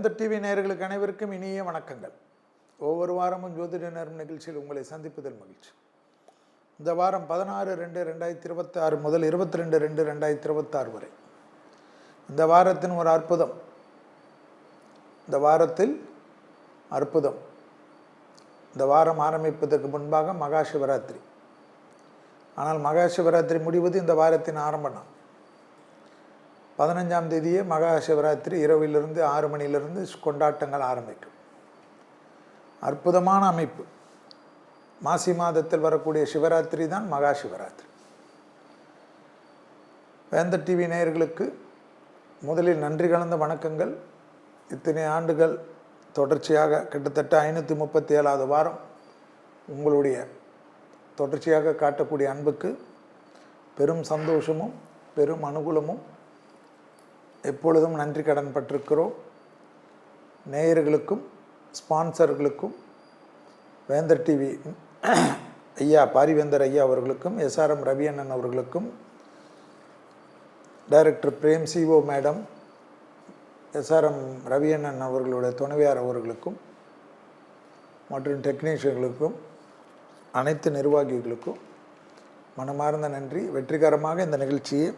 வேந்தர் டிவி நேயர்களுக்கு அனைவருக்கும் இனிய வணக்கங்கள். ஒவ்வொரு வாரமும் ஜோதிட நேரம் நிகழ்ச்சியில் உங்களை சந்திப்பதில் மகிழ்ச்சி. இந்த வாரம் 16/2/2026 முதல் 22/2/2026 வரை இந்த வாரத்தின் ஒரு அற்புதம். இந்த வாரத்தில் அற்புதம். இந்த வாரம் ஆரம்பிப்பதற்கு முன்பாக மகா சிவராத்திரி. ஆனால் மகா சிவராத்திரி முடிவது இந்த வாரத்தின் ஆரம்பம். 15ஆம் தேதியே மகா சிவராத்திரி இரவிலிருந்து 6 மணியிலிருந்து கொண்டாட்டங்கள் ஆரம்பிக்கும். அற்புதமான அமைப்பு. மாசி மாதத்தில் வரக்கூடிய சிவராத்திரி தான் மகா சிவராத்திரி. வேந்தர் டிவி நேயர்களுக்கு முதலில் நன்றி கலந்த வணக்கங்கள். இத்தனை ஆண்டுகள் தொடர்ச்சியாக கிட்டத்தட்ட 537வது வாரம் உங்களுடைய தொடர்ச்சியாக காட்டக்கூடிய அன்புக்கு பெரும் சந்தோஷமும் பெரும் அனுகூலமும் எப்பொழுதும் நன்றி கடன் பட்டிருக்கிறோம். நேயர்களுக்கும் ஸ்பான்சர்களுக்கும் வேந்தர் டிவி ஐயா பாரிவேந்தர் ஐயா அவர்களுக்கும் SRM ரவி அண்ணன் அவர்களுக்கும் director Prem CEO madam SRM Ravi அண்ணன் அவர்களுடைய துணைவியார் அவர்களுக்கும் மற்றும் டெக்னீஷியன்களுக்கும் அனைத்து நிர்வாகிகளுக்கும் மனமார்ந்த நன்றி. வெற்றிகரமாக இந்த நிகழ்ச்சியை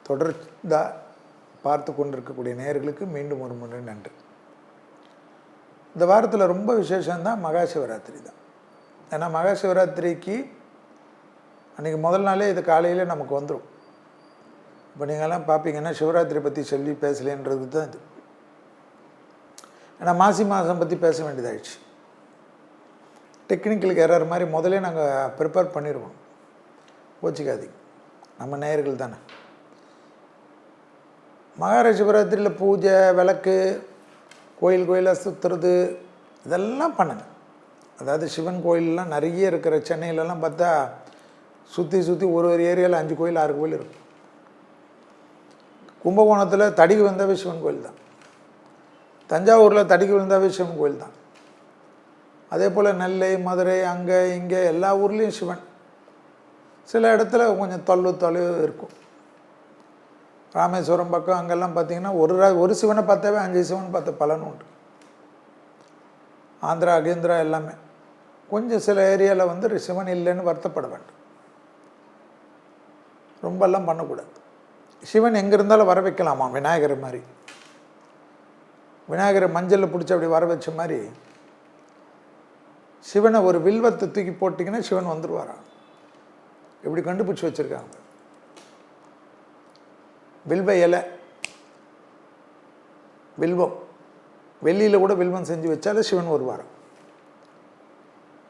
தொடர்ந்து பார்த்து கொண்டிருக்கக்கூடிய நேயர்களுக்கு மீண்டும் ஒரு முறை நன்றி. இந்த வாரத்தில் ரொம்ப விசேஷம்தான் மகா சிவராத்திரி தான். ஏன்னா மகா சிவராத்திரிக்கு அன்றைக்கி முதல் நாளே இது காலையில் நமக்கு வந்துடும். இப்போ நீங்கள்லாம் பார்ப்பீங்கன்னா சிவராத்திரி பற்றி சொல்லி பேசலேன்றது தான் இது. ஏன்னா மாசி மாதம் பற்றி பேச வேண்டியதாகிடுச்சு. டெக்னிக்கலுக்கு எரர் மாதிரி முதலே நாங்கள் ப்ரிப்பேர் பண்ணிடுவோம். கோச்சிக்காதீங்க, நம்ம நேயர்கள் தானே. மகா சிவராத்திரியில் பூஜை விளக்கு கோயிலாக சுற்றுறது இதெல்லாம் பண்ணுங்க. அதாவது சிவன் கோயிலெலாம் நிறைய இருக்கிற சென்னையிலலாம் பார்த்தா சுற்றி ஒரு ஏரியாவில் 5 கோயில் 6 கோயில் இருக்கும். கும்பகோணத்தில் தடிக்கு வந்தாவே சிவன் கோயில் தான். தஞ்சாவூரில் தடிக்கு விழுந்தாவே சிவன் கோயில் தான். அதே போல் நெல்லை மதுரை அங்கே இங்கே எல்லா ஊர்லேயும் சிவன். சில இடத்துல கொஞ்சம் தொலைவு இருக்கும். ராமேஸ்வரம் பக்கம் அங்கெல்லாம் பார்த்திங்கன்னா ஒரு சிவனை பார்த்தாவே 5 சிவன் பார்த்த பலன் உண்டு. ஆந்திரா அகேந்திரா எல்லாமே கொஞ்சம் சில ஏரியாவில் வந்து சிவன் இல்லைன்னு வருத்தப்பட வேண்டும். ரொம்பெல்லாம் பண்ணக்கூடாது. சிவன் எங்கே இருந்தாலும் வர வைக்கலாமா? விநாயகர் மாதிரி. விநாயகரை மஞ்சளில் பிடிச்சி அப்படி வர வச்ச மாதிரி சிவனை ஒரு வில்வத்தை தூக்கி போட்டிங்கன்னா சிவன் வந்துடுவாரா? எப்படி கண்டுபிடிச்சி வச்சுருக்காங்க. வில்வ இலை, வில்வம், வெள்ளியில் கூட வில்வம் செஞ்சு வச்சாலே சிவன் வருவார்.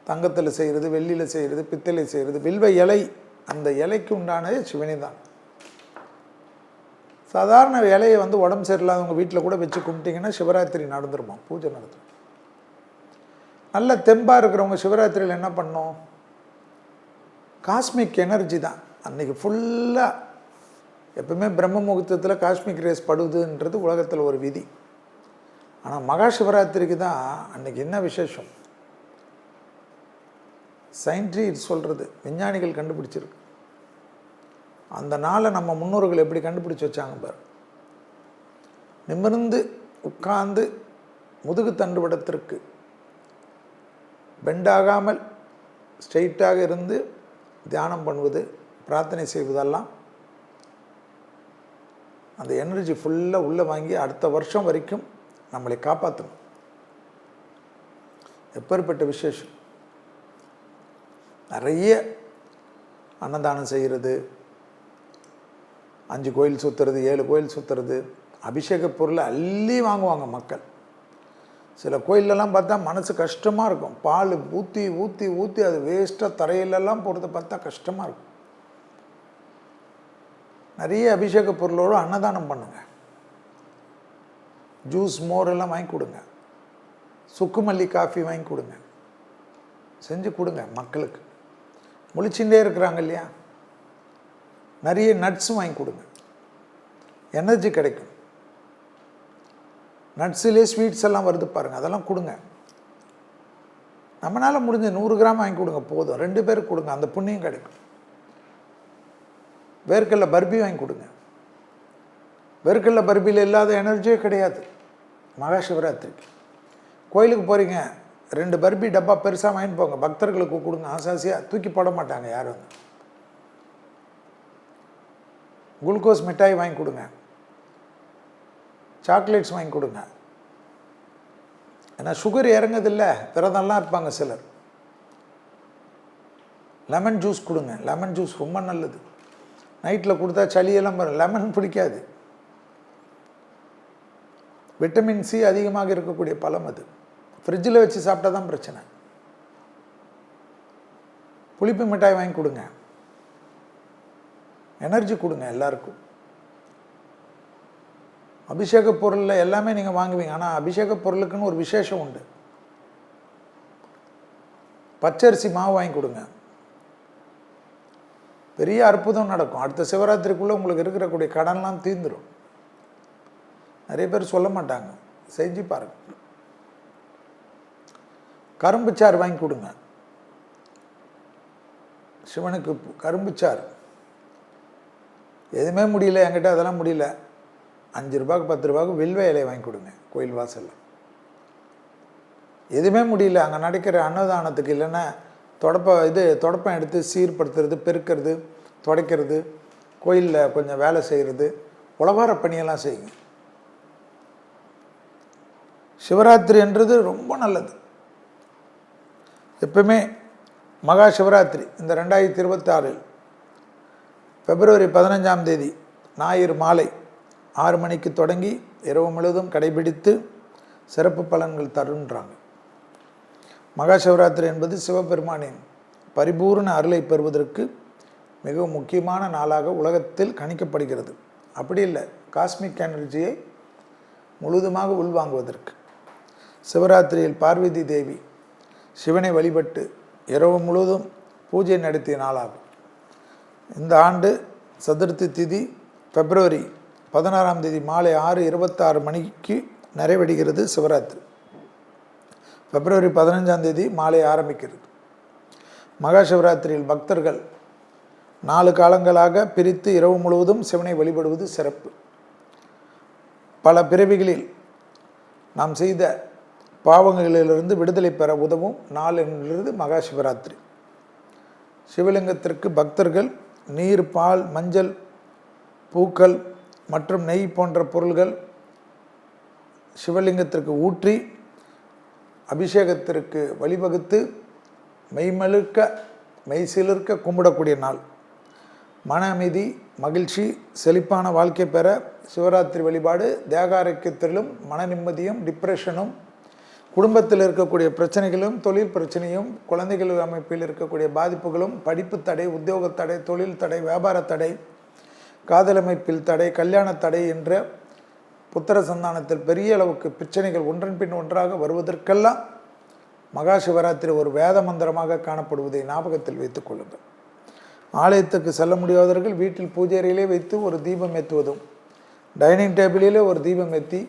தங்கத்தில் செய்கிறது, வெள்ளியில் செய்கிறது, பித்தளை செய்கிறது, வில்வ இலை, அந்த இலைக்கு உண்டானதே சிவனே தான். சாதாரண இலையை வந்து உடம்பு சரியில்லாதவங்க வீட்டில் கூட வச்சு கும்பிட்டிங்கன்னா சிவராத்திரி நடந்துருமா, பூஜை நடந்துடும். நல்ல தெம்பாக இருக்கிறவங்க சிவராத்திரியில் என்ன பண்ணோம்? காஸ்மிக் எனர்ஜி தான் அன்றைக்கி ஃபுல்லாக. எப்பவுமே பிரம்ம முகூர்த்தத்தில் காஸ்மிக் ரேஸ் படுதுன்றது உலகத்தில் ஒரு விதி. ஆனால் மகா சிவராத்திரிக்கு தான் அன்றைக்கி என்ன விசேஷம்? சயின்டிஸ்ட் சொல்கிறது, விஞ்ஞானிகள் கண்டுபிடிச்சிருக்கு. அந்த நாளை நம்ம முன்னோர்கள் எப்படி கண்டுபிடிச்சி வச்சாங்க பாரு. நிமிர்ந்து உட்கார்ந்து முதுகு தண்டுவடத்திற்கு பெண்டாகாமல் ஸ்ட்ரெயிட்டாக இருந்து தியானம் பண்ணுவது, பிரார்த்தனை செய்வதெல்லாம் அந்த எனர்ஜி ஃபுல்லாக உள்ளே வாங்கி அடுத்த வருஷம் வரைக்கும் நம்மளை காப்பாற்றணும். எப்பேற்பட்ட விசேஷம். நிறைய அன்னதானம் செய்கிறது, 5 கோயில் சுற்றுறது, 7 கோயில் சுற்றுறது, அபிஷேக பொருளை அள்ளி வாங்குவாங்க மக்கள். சில கோயிலெல்லாம் பார்த்தா மனசு கஷ்டமாக இருக்கும். பால் ஊற்றி ஊற்றி ஊற்றி அது வேஸ்ட்டாக தரையிலெல்லாம் போகிறத பார்த்தா கஷ்டமாக இருக்கும். நிறைய அபிஷேக பொருளோடு அன்னதானம் பண்ணுங்க. ஜூஸ் மோரெல்லாம் வாங்கி கொடுங்க. சுக்குமல்லி காஃபி வாங்கி கொடுங்க. செஞ்சு கொடுங்க மக்களுக்கு. முழிச்சுட்டே இருக்கிறாங்க இல்லையா, நிறைய நட்ஸ் வாங்கி கொடுங்க. எனர்ஜி கிடைக்கும். நட்ஸிலே ஸ்வீட்ஸ் எல்லாம் வருது பாருங்கள், அதெல்லாம் கொடுங்க. நம்மளால் முடிஞ்ச 100 கிராம் வாங்கி கொடுங்க போதும். 2 பேருக்கு கொடுங்க, அந்த புண்ணியம் கிடைக்கும். வேர்க்கடலை பர்பி வாங்கி கொடுங்க. வேர்க்கடலை பர்பியில் இல்லாத எனர்ஜியே கிடையாது. மகா சிவராத்திரிக்கு கோயிலுக்கு போகிறீங்க, 2 பர்பி டப்பா பெருசாக வாங்கிட்டு போங்க, பக்தர்களுக்கு கொடுங்க, ஆசாசியாக தூக்கி போட மாட்டாங்க யாரும். குளுக்கோஸ் மிட்டாய் வாங்கி கொடுங்க, சாக்லேட்ஸ் வாங்கி கொடுங்க. ஏன்னா சுகர் இறங்குதில்ல, விரதம்லாம் இருப்பாங்க சிலர். லெமன் ஜூஸ் கொடுங்க, லெமன் ஜூஸ் ரொம்ப நல்லது. நைட்டில் கொடுத்தா சளியெல்லாம் வரும். லெமன் பிடிக்காது. விட்டமின் சி அதிகமாக இருக்கக்கூடிய பழம் அது. ஃப்ரிட்ஜில் வச்சு சாப்பிட்டா தான் பிரச்சனை. புளிப்பு மிட்டாய் வாங்கி கொடுங்க, எனர்ஜி கொடுங்க எல்லாருக்கும். அபிஷேக பொருளில் எல்லாமே நீங்கள் வாங்குவீங்க, ஆனால் அபிஷேக பொருளுக்குன்னு ஒரு விசேஷம் உண்டு. பச்சரிசி மாவு வாங்கி கொடுங்க, பெரிய அற்புதம் நடக்கும். அடுத்த சிவராத்திரிக்குள்ளே உங்களுக்கு இருக்கக்கூடிய கடன்லாம் தீர்ந்துடும். நிறைய பேர் சொல்ல மாட்டாங்க, செஞ்சு பாருங்க. கரும்புச்சாறு வாங்கி கொடுங்க சிவனுக்கு. கரும்புச்சாறு எதுவுமே முடியல என்கிட்ட, அதெல்லாம் முடியல, 5 ரூபாய்க்கு 10 ரூபாய்க்கு வில்வ இலையை வாங்கி கொடுங்க கோயில் வாசலில். எதுவுமே முடியல, அங்கே நடக்கிற அன்னதானத்துக்கு இல்லைன்னா தொடப்பம் எடுத்து சீர்படுத்துறது, பெருக்கிறது, துடைக்கிறது, கோயிலில் கொஞ்சம் வேலை செய்கிறது, உழவார பணியெல்லாம் செய்யுங்க. சிவராத்திரி என்றது ரொம்ப நல்லது. எப்பவுமே மகா சிவராத்திரி இந்த 2026 பிப்ரவரி 15ஆம் தேதி ஞாயிறு மாலை 6 மணிக்கு தொடங்கி இரவு முழுவதும் கடைபிடித்து சிறப்பு பலன்கள் தருன்றாங்க. மகா சிவராத்திரி என்பது சிவபெருமானின் பரிபூர்ண அருளை பெறுவதற்கு மிக முக்கியமான நாளாக உலகத்தில் கணிக்கப்படுகிறது. அப்படி இல்லை, காஸ்மிக் எனர்ஜியை முழுதுமாக உள்வாங்குவதற்கு. சிவராத்திரியில் பார்வதி தேவி சிவனை வழிபட்டு இரவு முழுவதும் பூஜை நடத்திய நாளாகும். இந்த ஆண்டு சதுர்த்தி திதி பிப்ரவரி 16ஆம் தேதி மாலை 6:26 மணிக்கு நிறைவடைகிறது. சிவராத்திரி பிப்ரவரி 15ஆம் தேதி மாலை ஆரம்பிக்கிறது. மகா சிவராத்திரியில் பக்தர்கள் 4 காலங்களாக பிரித்து இரவு முழுவதும் சிவனை வழிபடுவது சிறப்பு. பல பிறவிகளில் நாம் செய்த பாவங்களிலிருந்து விடுதலை பெற உதவும் நாள் என்கிறது மகா சிவராத்திரி. சிவலிங்கத்திற்கு பக்தர்கள் நீர், பால், மஞ்சள், பூக்கள் மற்றும் நெய் போன்ற பொருள்கள் சிவலிங்கத்திற்கு ஊற்றி அபிஷேகத்திற்கு வழிவகுத்து மெய்சிலிர்க்க கும்பிடக்கூடிய நாள். மன அமைதி, மகிழ்ச்சி, செழிப்பான வாழ்க்கை பெற சிவராத்திரி வழிபாடு தேக ஆரோக்கியத்திலும் மன நிம்மதியும், டிப்ரெஷனும், குடும்பத்தில் இருக்கக்கூடிய பிரச்சனைகளும், தொழில் பிரச்சனையும், குழந்தைகள் அமைப்பில் இருக்கக்கூடிய பாதிப்புகளும், படிப்பு தடை, உத்தியோக தடை, தொழில் தடை, வியாபார தடை, காதல் அமைப்பில் தடை, கல்யாண தடை என்ற புத்திர சந்தானத்தில் பெரிய அளவுக்கு பிரச்சனைகள் ஒன்றன் பின் ஒன்றாக வருவதற்கெல்லாம் மகா சிவராத்திரி ஒரு வேத மந்திரமாக காணப்படுவதை ஞாபகத்தில் வைத்துக் கொள்ளுங்கள். ஆலயத்துக்கு செல்ல முடியாதவர்கள் வீட்டில் பூஜை அறையிலே வைத்து ஒரு தீபம் ஏற்றுவதும், டைனிங் டேபிளிலே ஒரு தீபம் ஏற்றி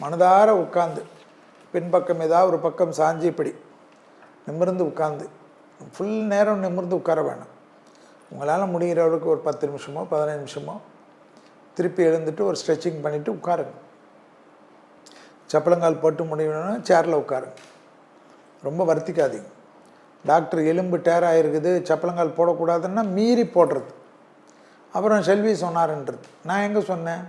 மனதார உட்கார்ந்து பின்பக்கம் ஏதாவது ஒரு பக்கம் சாஞ்சி இப்படி நிமிர்ந்து உட்கார்ந்து, ஃபுல் நேரம் நிமிர்ந்து உட்கார வேணும். உங்களால் முடிகிறவருக்கு ஒரு 10 நிமிஷமோ 15 நிமிஷமோ திருப்பி எழுந்துட்டு ஒரு ஸ்ட்ரெச்சிங் பண்ணிவிட்டு உட்காருங்க. சப்பளங்கால் போட்டு முடியணும்னா சேரில் உட்காருங்க, ரொம்ப வருத்திக்காதீங்க. டாக்டர் எலும்பு டேர் ஆகிருக்குது, சப்பளங்கால் போடக்கூடாதுன்னா மீறி போடுறது. அப்புறம் செல்வி சொன்னாருன்றது. நான் எங்கே சொன்னேன்?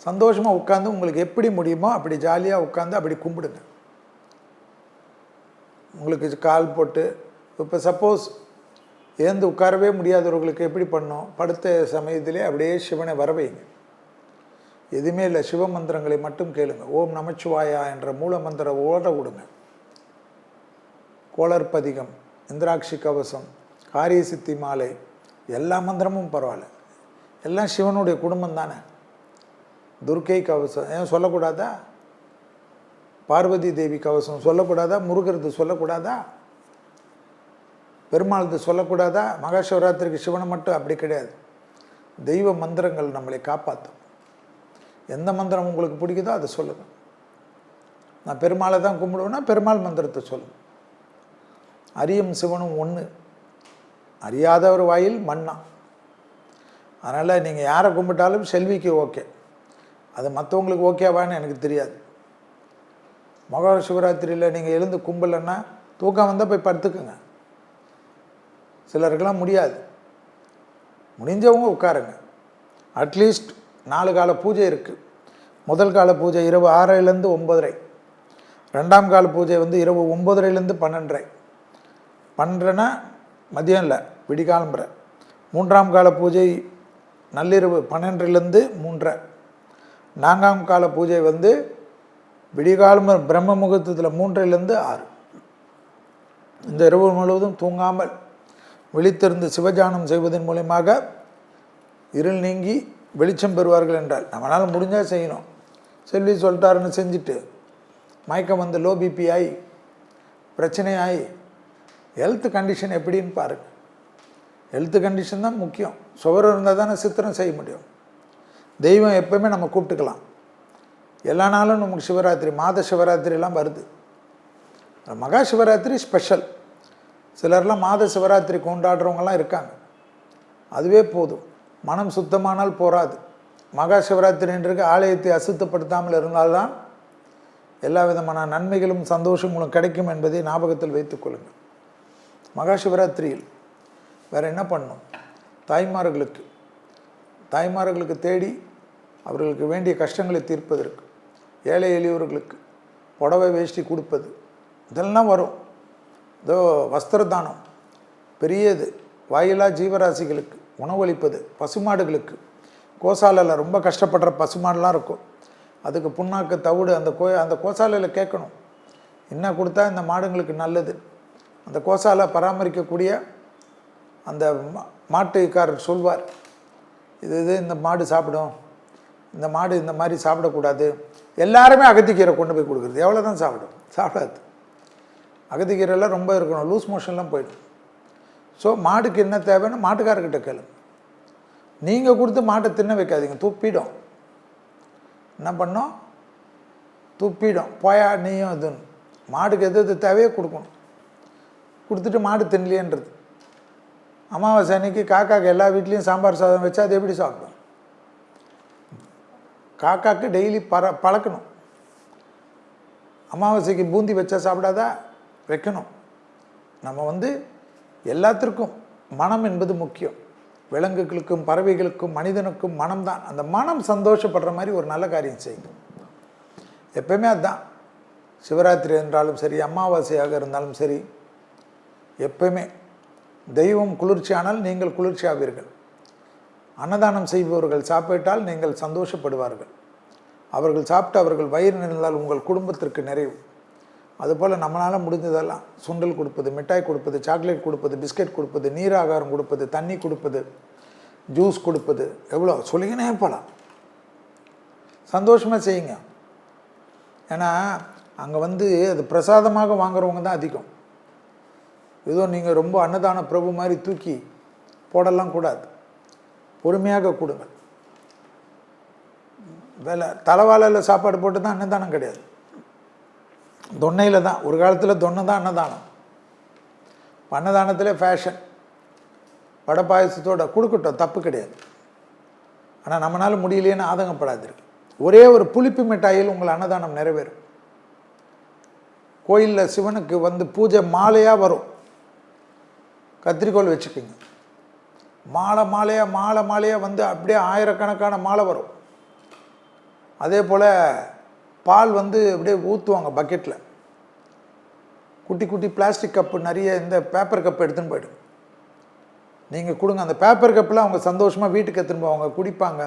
சந்தோஷமாக உட்காந்து உங்களுக்கு எப்படி முடியுமோ அப்படி ஜாலியாக உட்காந்து அப்படி கும்பிடுங்க. உங்களுக்கு கால் போட்டு இப்போ சப்போஸ் ஏந்து உட்காரவே முடியாதவர்களுக்கு எப்படி பண்ணோம்? படுத்த சமயத்திலே அப்படியே சிவனை வரவைங்க. எதுவுமே இல்லை, சிவ மந்திரங்களை மட்டும் கேளுங்க. ஓம் நமச்சிவாயா என்ற மூல மந்திர ஓட விடுங்க. கோளற்பதிகம், இந்திராட்சி கவசம், காரிய சித்தி மாலை, எல்லா மந்திரமும் பரவாயில்ல, எல்லாம் சிவனுடைய குடும்பம் தானே. துர்க்கை கவசம் ஏன் சொல்லக்கூடாதா? பார்வதி தேவி கவசம் சொல்லக்கூடாதா? முருகரது சொல்லக்கூடாதா? பெருமாள்து சொல்லக்கூடாதா? மகா சிவராத்திரிக்கு சிவனை மட்டும் அப்படி கிடையாது. தெய்வ மந்திரங்கள் நம்மளை காப்பாற்றும். எந்த மந்திரம் உங்களுக்கு பிடிக்குதோ அதை சொல்லுங்கள். நான் பெருமாளை தான் கும்பிடுவேன்னா பெருமாள் மந்திரத்தை சொல்லுங்கள். அரியும் சிவனும் ஒன்று, அறியாதவர் வாயில் மண்ணா. அதனால் நீங்கள் யாரை கும்பிட்டாலும் செல்விக்கு ஓகே, அது மற்றவங்களுக்கு ஓகேவான்னு எனக்கு தெரியாது. மகா சிவராத்திரியில் நீங்கள் எழுந்து கும்பலைன்னா தூக்கம் வந்தால் போய் படுத்துக்குங்க. சிலருக்கெல்லாம் முடியாது. முடிஞ்சவங்க உட்காருங்க. அட்லீஸ்ட் 4 கால பூஜை இருக்குது. முதல் கால பூஜை இரவு 6:30 9:30. 2ஆம் கால பூஜை வந்து இரவு 9:30 12:30. 12:30னா மதியம் இல்லை, விடிகாலம்புற. 3ஆம் கால பூஜை நள்ளிரவு 12:00 3:30. 4ஆம் கால பூஜை வந்து விடிகாலம் பிரம்ம முகூர்த்தத்தில் 3:00 6. இந்த இரவு முழுவதும் தூங்காமல் விழித்திருந்து சிவஜானம் செய்வதன் மூலமாக இருள் நீங்கி வெளிச்சம் பெறுவார்கள் என்றால் நம்மளால் முடிஞ்சால் செய்யணும். செல்வி சொல்லிட்டாருன்னு செஞ்சுட்டு மயக்கம் வந்து லோ பிபி ஆகி பிரச்சனையாகி ஹெல்த் கண்டிஷன் எப்படின்னு பாருங்கள். ஹெல்த் கண்டிஷன் தான் முக்கியம். சுகர் இருந்தால் தானே சித்திரம் செய்ய முடியும். தெய்வம் எப்போவுமே நம்ம கூப்பிட்டுக்கலாம். எல்லா நாளும் நமக்கு சிவராத்திரி, மாத சிவராத்திரிலாம் வருது. மகா சிவராத்திரி ஸ்பெஷல். சிலர்லாம் மாத சிவராத்திரி கொண்டாடுறவங்கலாம் இருக்காங்க. அதுவே போதும். மனம் சுத்தமானால் போராது. மகா சிவராத்திரின்றது ஆலயத்தை அசுத்தப்படுத்தாமல் இருந்தால்தான் எல்லா விதமான நன்மைகளும் சந்தோஷங்களும் கிடைக்கும் என்பதை ஞாபகத்தில் வைத்துக் கொள்ளுங்கள். மகா சிவராத்திரியில் வேறு என்ன பண்ணணும்? தாய்மார்களுக்கு தேடி அவர்களுக்கு வேண்டிய கஷ்டங்களை தீர்ப்பதற்கு, ஏழை எளியவர்களுக்கு புடவை வேஷ்டி கொடுப்பது, இதெல்லாம் வரும். இதோ வஸ்திரதானம் பெரியது. வாயிலா ஜீவராசிகளுக்கு உணவளிப்பது, பசுமாடுகளுக்கு, கோசாலையில் ரொம்ப கஷ்டப்படுற பசுமாடெலாம் இருக்கும். அதுக்கு புண்ணாக்கு தவிடு அந்த கோசாலையில் கேட்கணும், என்ன கொடுத்தா இந்த மாடுங்களுக்கு நல்லது. அந்த கோசாலை பராமரிக்கக்கூடிய அந்த மாட்டுக்காரர் சொல்வார், இது இந்த மாடு சாப்பிடும், இந்த மாடு இந்த மாதிரி சாப்பிடக்கூடாது. எல்லாருமே அகத்திக்கீரை கொண்டு போய் கொடுக்குறது. எவ்வளோ தான் சாப்பிடாது. அகத்திக்கீரைலாம் ரொம்ப இருக்கணும், லூஸ் மோஷன்லாம் போயிடும். ஸோ மாடுக்கு என்ன தேவைன்னு மாட்டுக்காரர்கிட்ட கேளு. நீங்கள் கொடுத்து மாட்டை தின்ன வைக்காதீங்க, துப்பிடும். என்ன பண்ணோம்? துப்பிடும். போயா நீயும் இதுன்னு. மாடுக்கு எது தேவையோ கொடுக்கணும். கொடுத்துட்டு மாடு தின்னலையன்றது. அமாவாசை அன்னைக்கு காக்காக்கு எல்லா வீட்லேயும் சாம்பார் சாதம் வச்சா அது எப்படி சாப்பிடும்? காக்காக்கு டெய்லி பழக்கணும். அமாவாசைக்கு பூந்தி வச்சா சாப்பிடாதா? வைக்கணும். நம்ம எல்லாத்திற்கும் மனம் என்பது முக்கியம். விலங்குகளுக்கும் பறவைகளுக்கும் மனிதனுக்கும் மனம்தான். அந்த மனம் சந்தோஷப்படுற மாதிரி ஒரு நல்ல காரியம் செய்யுங்க. எப்பயுமே அதுதான். சிவராத்திரி என்றாலும் சரி, அமாவாசையாக இருந்தாலும் சரி, எப்பயுமே தெய்வம் குளிர்ச்சியானால் நீங்கள் குளிர்ச்சியாவீர்கள். அன்னதானம் செய்பவர்கள் சாப்பிட்டால் நீங்கள் சந்தோஷப்படுவார்கள். அவர்கள் சாப்பிட்டு அவர்கள் வயிறு நிறைந்தால் உங்கள் குடும்பத்திற்கு நிறைவு. அதுபோல் நம்மளால் முடிஞ்சதெல்லாம் சுண்டல் கொடுப்பது, மிட்டாய் கொடுப்பது, சாக்லேட் கொடுப்பது, பிஸ்கட் கொடுப்பது, நீர் ஆகாரம் கொடுப்பது, தண்ணி கொடுப்பது, ஜூஸ் கொடுப்பது, எவ்வளோ சொல்லிங்கன்னே போகலாம். சந்தோஷமாக செய்யுங்க. ஏன்னா அங்கே அது பிரசாதமாக வாங்குறவங்க தான் அதிகம். ஏதோ நீங்கள் ரொம்ப அன்னதான பிரபு மாதிரி தூக்கி போடலாம் கூடாது. பொறுமையாக கொடுங்க. தலைவாழையில் சாப்பாடு போட்டு தான் அன்னதானம் கிடையாது. தொன்னையில் தான். ஒரு காலத்தில் தொன்னை தான் அன்னதானம். அன்னதானத்தில் ஃபேஷன். வடை பாயசத்தோட கொடுக்கட்டும், தப்பு கிடையாது. ஆனால் நம்மளால் முடியலையேன்னு ஆதங்கப்படாதீர்கள். ஒரே ஒரு புளிப்பு மிட்டாயில் உங்கள் அன்னதானம் நிறைவேறும். கோயிலில் சிவனுக்கு பூஜை மாலையாக வரும். கத்திரிக்கோள் வச்சுக்கோங்க. மாலையாக அப்படியே ஆயிரக்கணக்கான மாலை வரும். அதே போல் பால் அப்படியே ஊற்றுவாங்க பக்கெட்டில். குட்டி குட்டி பிளாஸ்டிக் கப்பு நிறைய இந்த பேப்பர் கப்பு எடுத்துன்னு போய்டும். நீங்கள் கொடுங்க. அந்த பேப்பர் கப்பில் அவங்க சந்தோஷமாக வீட்டுக்கு எடுத்துன்னு போவாங்க, குடிப்பாங்க,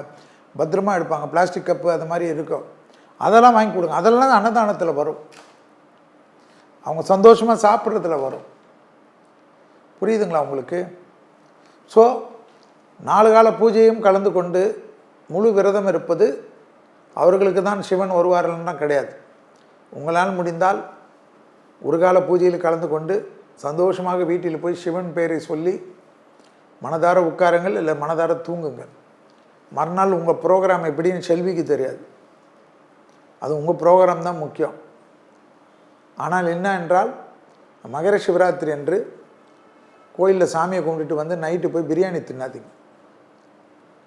பத்திரமா எடுப்பாங்க. பிளாஸ்டிக் கப்பு அது மாதிரி இருக்கும். அதெல்லாம் வாங்கி கொடுங்க. அதெல்லாம் அன்னதானத்தில் வரும். அவங்க சந்தோஷமாக சாப்பிட்றதுல வரும். புரியுதுங்களா உங்களுக்கு? ஸோ 4 கால பூஜையும் கலந்து கொண்டு முழு விரதம் இருப்பது அவர்களுக்கு தான் சிவன் வருவார்கள்னா கிடையாது. உங்களால் முடிந்தால் ஒரு கால பூஜையில் கலந்து கொண்டு சந்தோஷமாக வீட்டில் போய் சிவன் பெயரை சொல்லி மனதார உட்காருங்கள், இல்லை மனதார தூங்குங்கள். மறுநாள் உங்கள் ப்ரோக்ராம் எப்படின்னு செல்விக்கு தெரியாது. அது உங்கள் ப்ரோக்ராம் தான் முக்கியம். ஆனால் என்ன என்றால் மகர சிவராத்திரி அன்று கோயிலில் சாமியை கும்பிட்டுட்டு நைட்டு போய் பிரியாணி தின்னாதீங்க.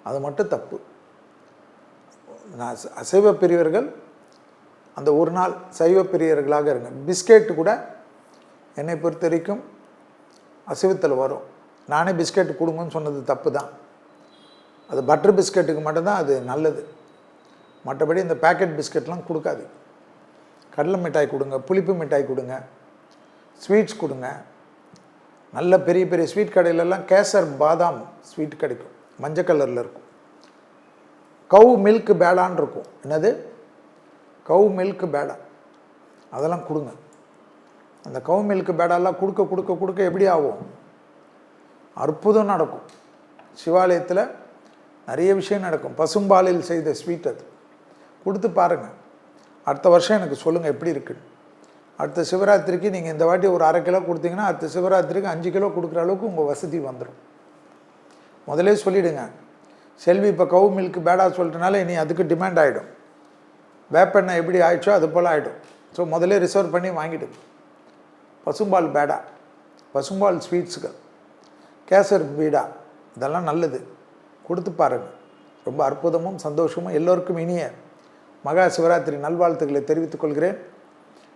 அது மட்டும் தப்பு. அசைவ பிரியவர்கள் அந்த ஒரு நாள் சைவ பிரியர்களாக இருங்க. பிஸ்கெட்டு கூட என்னை பொறுத்த வரைக்கும் அசைவத்தில் வரும். நானே பிஸ்கெட்டு கொடுங்கன்னு சொன்னது தப்பு தான். அது பட்டர் பிஸ்கெட்டுக்கு மட்டும்தான் அது நல்லது. மற்றபடி இந்த பேக்கெட் பிஸ்கெட்லாம் கொடுக்காது. கடலை மிட்டாய் கொடுங்க, புளிப்பு மிட்டாய் கொடுங்க, ஸ்வீட்ஸ் கொடுங்க. நல்ல பெரிய பெரிய ஸ்வீட் கடையிலெல்லாம் கேசர் பாதாம் ஸ்வீட் கிடைக்கும், மஞ்சள் கலரில் இருக்கும். கவு மில்க் பேடான்னு இருக்கும். என்னது? கவு மில்க் பேடா, அதெல்லாம் கொடுங்க. அந்த கவு மில்க் பேடாலாம் கொடுக்க கொடுக்க கொடுக்க எப்படி ஆகும்? அற்புதம் நடக்கும். சிவாலயத்தில் நிறைய விஷயம் நடக்கும். பசும்பாலில் செய்த ஸ்வீட் அது. கொடுத்து பாருங்கள். அடுத்த வருஷம் எனக்கு சொல்லுங்கள் எப்படி இருக்குன்னு. அடுத்த சிவராத்திரிக்கு நீங்கள் இந்த வாட்டி ஒரு 1/2 கிலோ கொடுத்தீங்கன்னா அடுத்த சிவராத்திரிக்கு 5 கிலோ கொடுக்குற அளவுக்கு உங்கள் வசதி வந்துடும். முதலே சொல்லிவிடுங்க, செல்வி இப்போ கவு மில்க் பேடா சொல்லிட்டனால இனி அதுக்கு டிமாண்ட் ஆகிடும். வேப்பெண்ணெய் எப்படி ஆயிடுச்சோ அது போல் ஆகிடும். ஸோ முதலே ரிசர்வ் பண்ணி வாங்கிவிடுங்க. பசும்பால் பேடா, பசும்பால் ஸ்வீட்ஸுகள், கேசர் பீடா, இதெல்லாம் நல்லது. கொடுத்து பாருங்கள். ரொம்ப அற்புதமும் சந்தோஷமும். எல்லோருக்கும் இனிய மகா சிவராத்திரி நல்வாழ்த்துக்களை தெரிவித்துக் கொள்கிறேன்.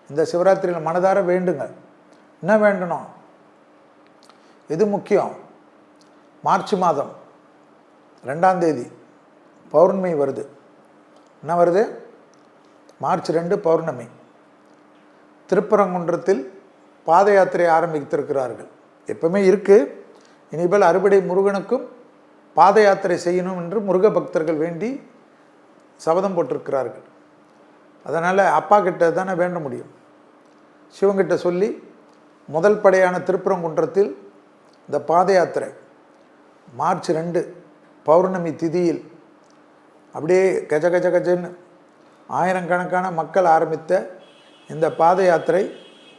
இந்த சிவராத்திரியில் மனதார வேண்டுங்க. என்ன வேண்டணும்? இது முக்கியம். மார்ச் மாதம் 2ஆம் தேதி பௌர்ணமி வருது. என்ன வருது? மார்ச் 2 பௌர்ணமி. திருப்பரங்குன்றத்தில் பாத யாத்திரை ஆரம்பித்திருக்கிறார்கள். எப்பவுமே இருக்குது. இனிமேல் அறுபடை முருகனுக்கும் பாத யாத்திரை செய்யணும் என்று முருக பக்தர்கள் வேண்டி சபதம் போட்டிருக்கிறார்கள். அதனால் அப்பா கிட்ட தானே வேண்ட முடியும். சிவங்கிட்ட சொல்லி முதல் படையான திருப்பரங்குன்றத்தில் இந்த பாத யாத்திரை மார்ச் 2 பௌர்ணமி திதியில் அப்படியே கஜ கஜ கஜன்னு ஆயிரக்கணக்கான மக்கள் ஆரம்பித்த இந்த பாத யாத்திரை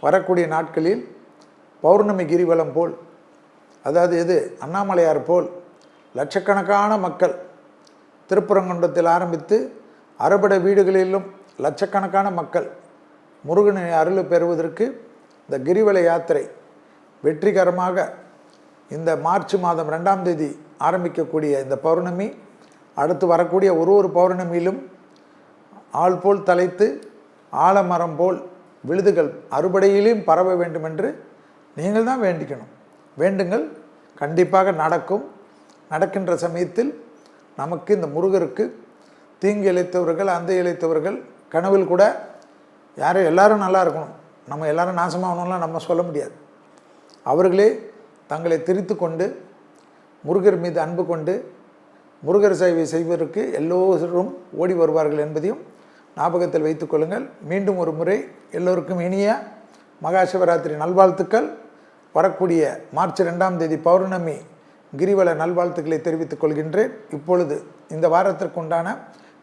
வரக்கூடிய நாட்களில் பௌர்ணமி கிரிவலம் போல், அதாவது எது அண்ணாமலையார் போல் லட்சக்கணக்கான மக்கள் திருப்பரங்குன்றத்தில் ஆரம்பித்து அறுபடை வீடுகளிலும் லட்சக்கணக்கான மக்கள் முருகனை அருள் பெறுவதற்கு இந்த கிரிவல யாத்திரை வெற்றிகரமாக இந்த மார்ச் மாதம் 2ஆம் தேதி ஆரம்பிக்கக்கூடிய இந்த பௌர்ணமி அடுத்து வரக்கூடிய ஒரு பௌர்ணமியிலும் ஆள் போல் தலைத்து ஆலமரம் போல் விழுதுகள் அறுபடையிலும் பரவ வேண்டும் என்று நீங்கள் தான் வேண்டிக்கணும். வேண்டுங்கள், கண்டிப்பாக நடக்கும். நடக்கின்ற சமயத்தில் நமக்கு இந்த முருகருக்கு தீங்கு இழைத்தவர்கள், அந்த இழைத்தவர்கள் கனவில் கூட யாரும் எல்லாரும் நல்லா இருக்கணும், நம்ம எல்லாரும் நாசமாகணும்லாம் நம்ம சொல்ல முடியாது. அவர்களே தங்களை திரித்து கொண்டு முருகர் மீது அன்பு கொண்டு முருகர் சேவை செய்வதற்கு எல்லோரும் ஓடி வருவார்கள் என்பதையும் ஞாபகத்தில் வைத்துக் கொள்ளுங்கள். மீண்டும் ஒரு முறை எல்லோருக்கும் இனிய மகா சிவராத்திரி நல்வாழ்த்துக்கள். வரக்கூடிய மார்ச் 2ஆம் தேதி பௌர்ணமி கிரிவல நல்வாழ்த்துக்களை தெரிவித்துக் கொள்கின்றேன். இப்பொழுது இந்த வாரத்திற்கு உண்டான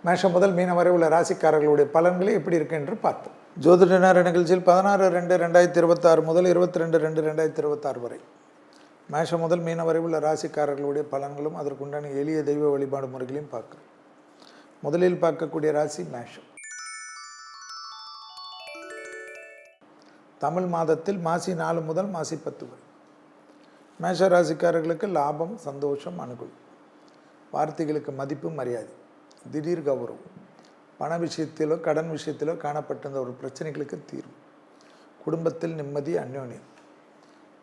மேஷம் முதல் மீனம் வரை உள்ள ராசிக்காரர்களுடைய பலன்களை எப்படி இருக்கு என்று பார்ப்போம். ஜோதிட நேர நிகழ்ச்சியில் 16/2/2026 முதல் 22/2/2026 வரை மேஷம் முதல் மீனம் வரை உள்ள ராசிக்காரர்களுடைய பலன்களும் அதற்குண்டான எளிய தெய்வ வழிபாடு முறைகளையும் பார்க்கிறோம். முதலில் பார்க்கக்கூடிய ராசி மேஷம். தமிழ் மாதத்தில் மாசி 4 முதல் மாசி 10 வரை மேஷ ராசிக்காரர்களுக்கு லாபம், சந்தோஷம், அனுகூலம். வார்த்தைகளுக்கு மதிப்பு, மரியாதை, திடீர் கௌரவம். பண விஷயத்திலோ கடன் விஷயத்திலோ காணப்பட்டிருந்த ஒரு பிரச்சனைகளுக்கு தீர்வு. குடும்பத்தில் நிம்மதி, அந்யோன்யம்.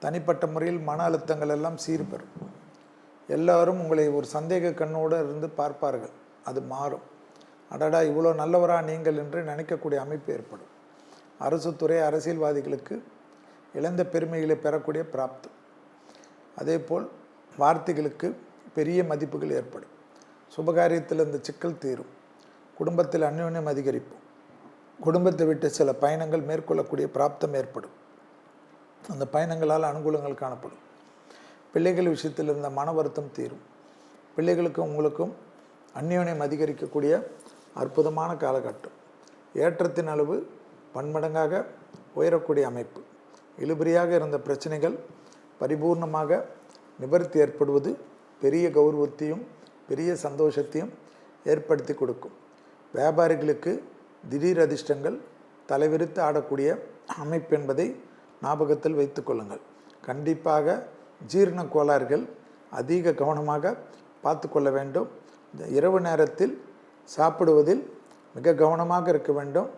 தனிப்பட்ட முறையில் மன அழுத்தங்கள் எல்லாம் சீர்பெறும். எல்லோரும் உங்களை ஒரு சந்தேக கண்ணோடு இருந்து பார்ப்பார்கள். அது மாறும். அடடா, இவ்வளோ நல்லவரா நீங்கள் என்று நினைக்கக்கூடிய அமைப்பு ஏற்படும். அரசு துறை அரசியல்வாதிகளுக்கு இழந்த பெருமைகளை பெறக்கூடிய பிராப்தம். அதேபோல் வார்த்தைகளுக்கு பெரிய மதிப்புகள் ஏற்படும். சுபகாரியத்தில் இந்த சிக்கல் தீரும். குடும்பத்தில் அந்யோன்யம் அதிகரிப்பும். குடும்பத்தை விட்டு சில பயணங்கள் மேற்கொள்ளக்கூடிய பிராப்தம் ஏற்படும். அந்த பயணங்களால் அனுகூலங்கள் காணப்படும். பிள்ளைகள் விஷயத்தில் இருந்த மன வருத்தம் தீரும். பிள்ளைகளுக்கும் உங்களுக்கும் அந்யோன்யம் அதிகரிக்கக்கூடிய அற்புதமான காலகட்டம். ஏற்றத்தின் அளவு பன்மடங்காக உயரக்கூடிய அமைப்பு. இழுபறியாக இருந்த பிரச்சனைகள் பரிபூர்ணமாக நிவர்த்தி ஏற்படுவது பெரிய கௌரவத்தையும் பெரிய சந்தோஷத்தையும் ஏற்படுத்தி கொடுக்கும். வியாபாரிகளுக்கு திடீர் அதிர்ஷ்டங்கள் தலைவிரித்து ஆடக்கூடிய அமைப்பு என்பதை ஞாபகத்தில் வைத்து கொள்ளுங்கள். கண்டிப்பாக ஜீரண கோளாறுகள் அதிக கவனமாக பார்த்து கொள்ள வேண்டும். இரவு நேரத்தில் சாப்பிடுவதில் மிக கவனமாக இருக்க வேண்டும்.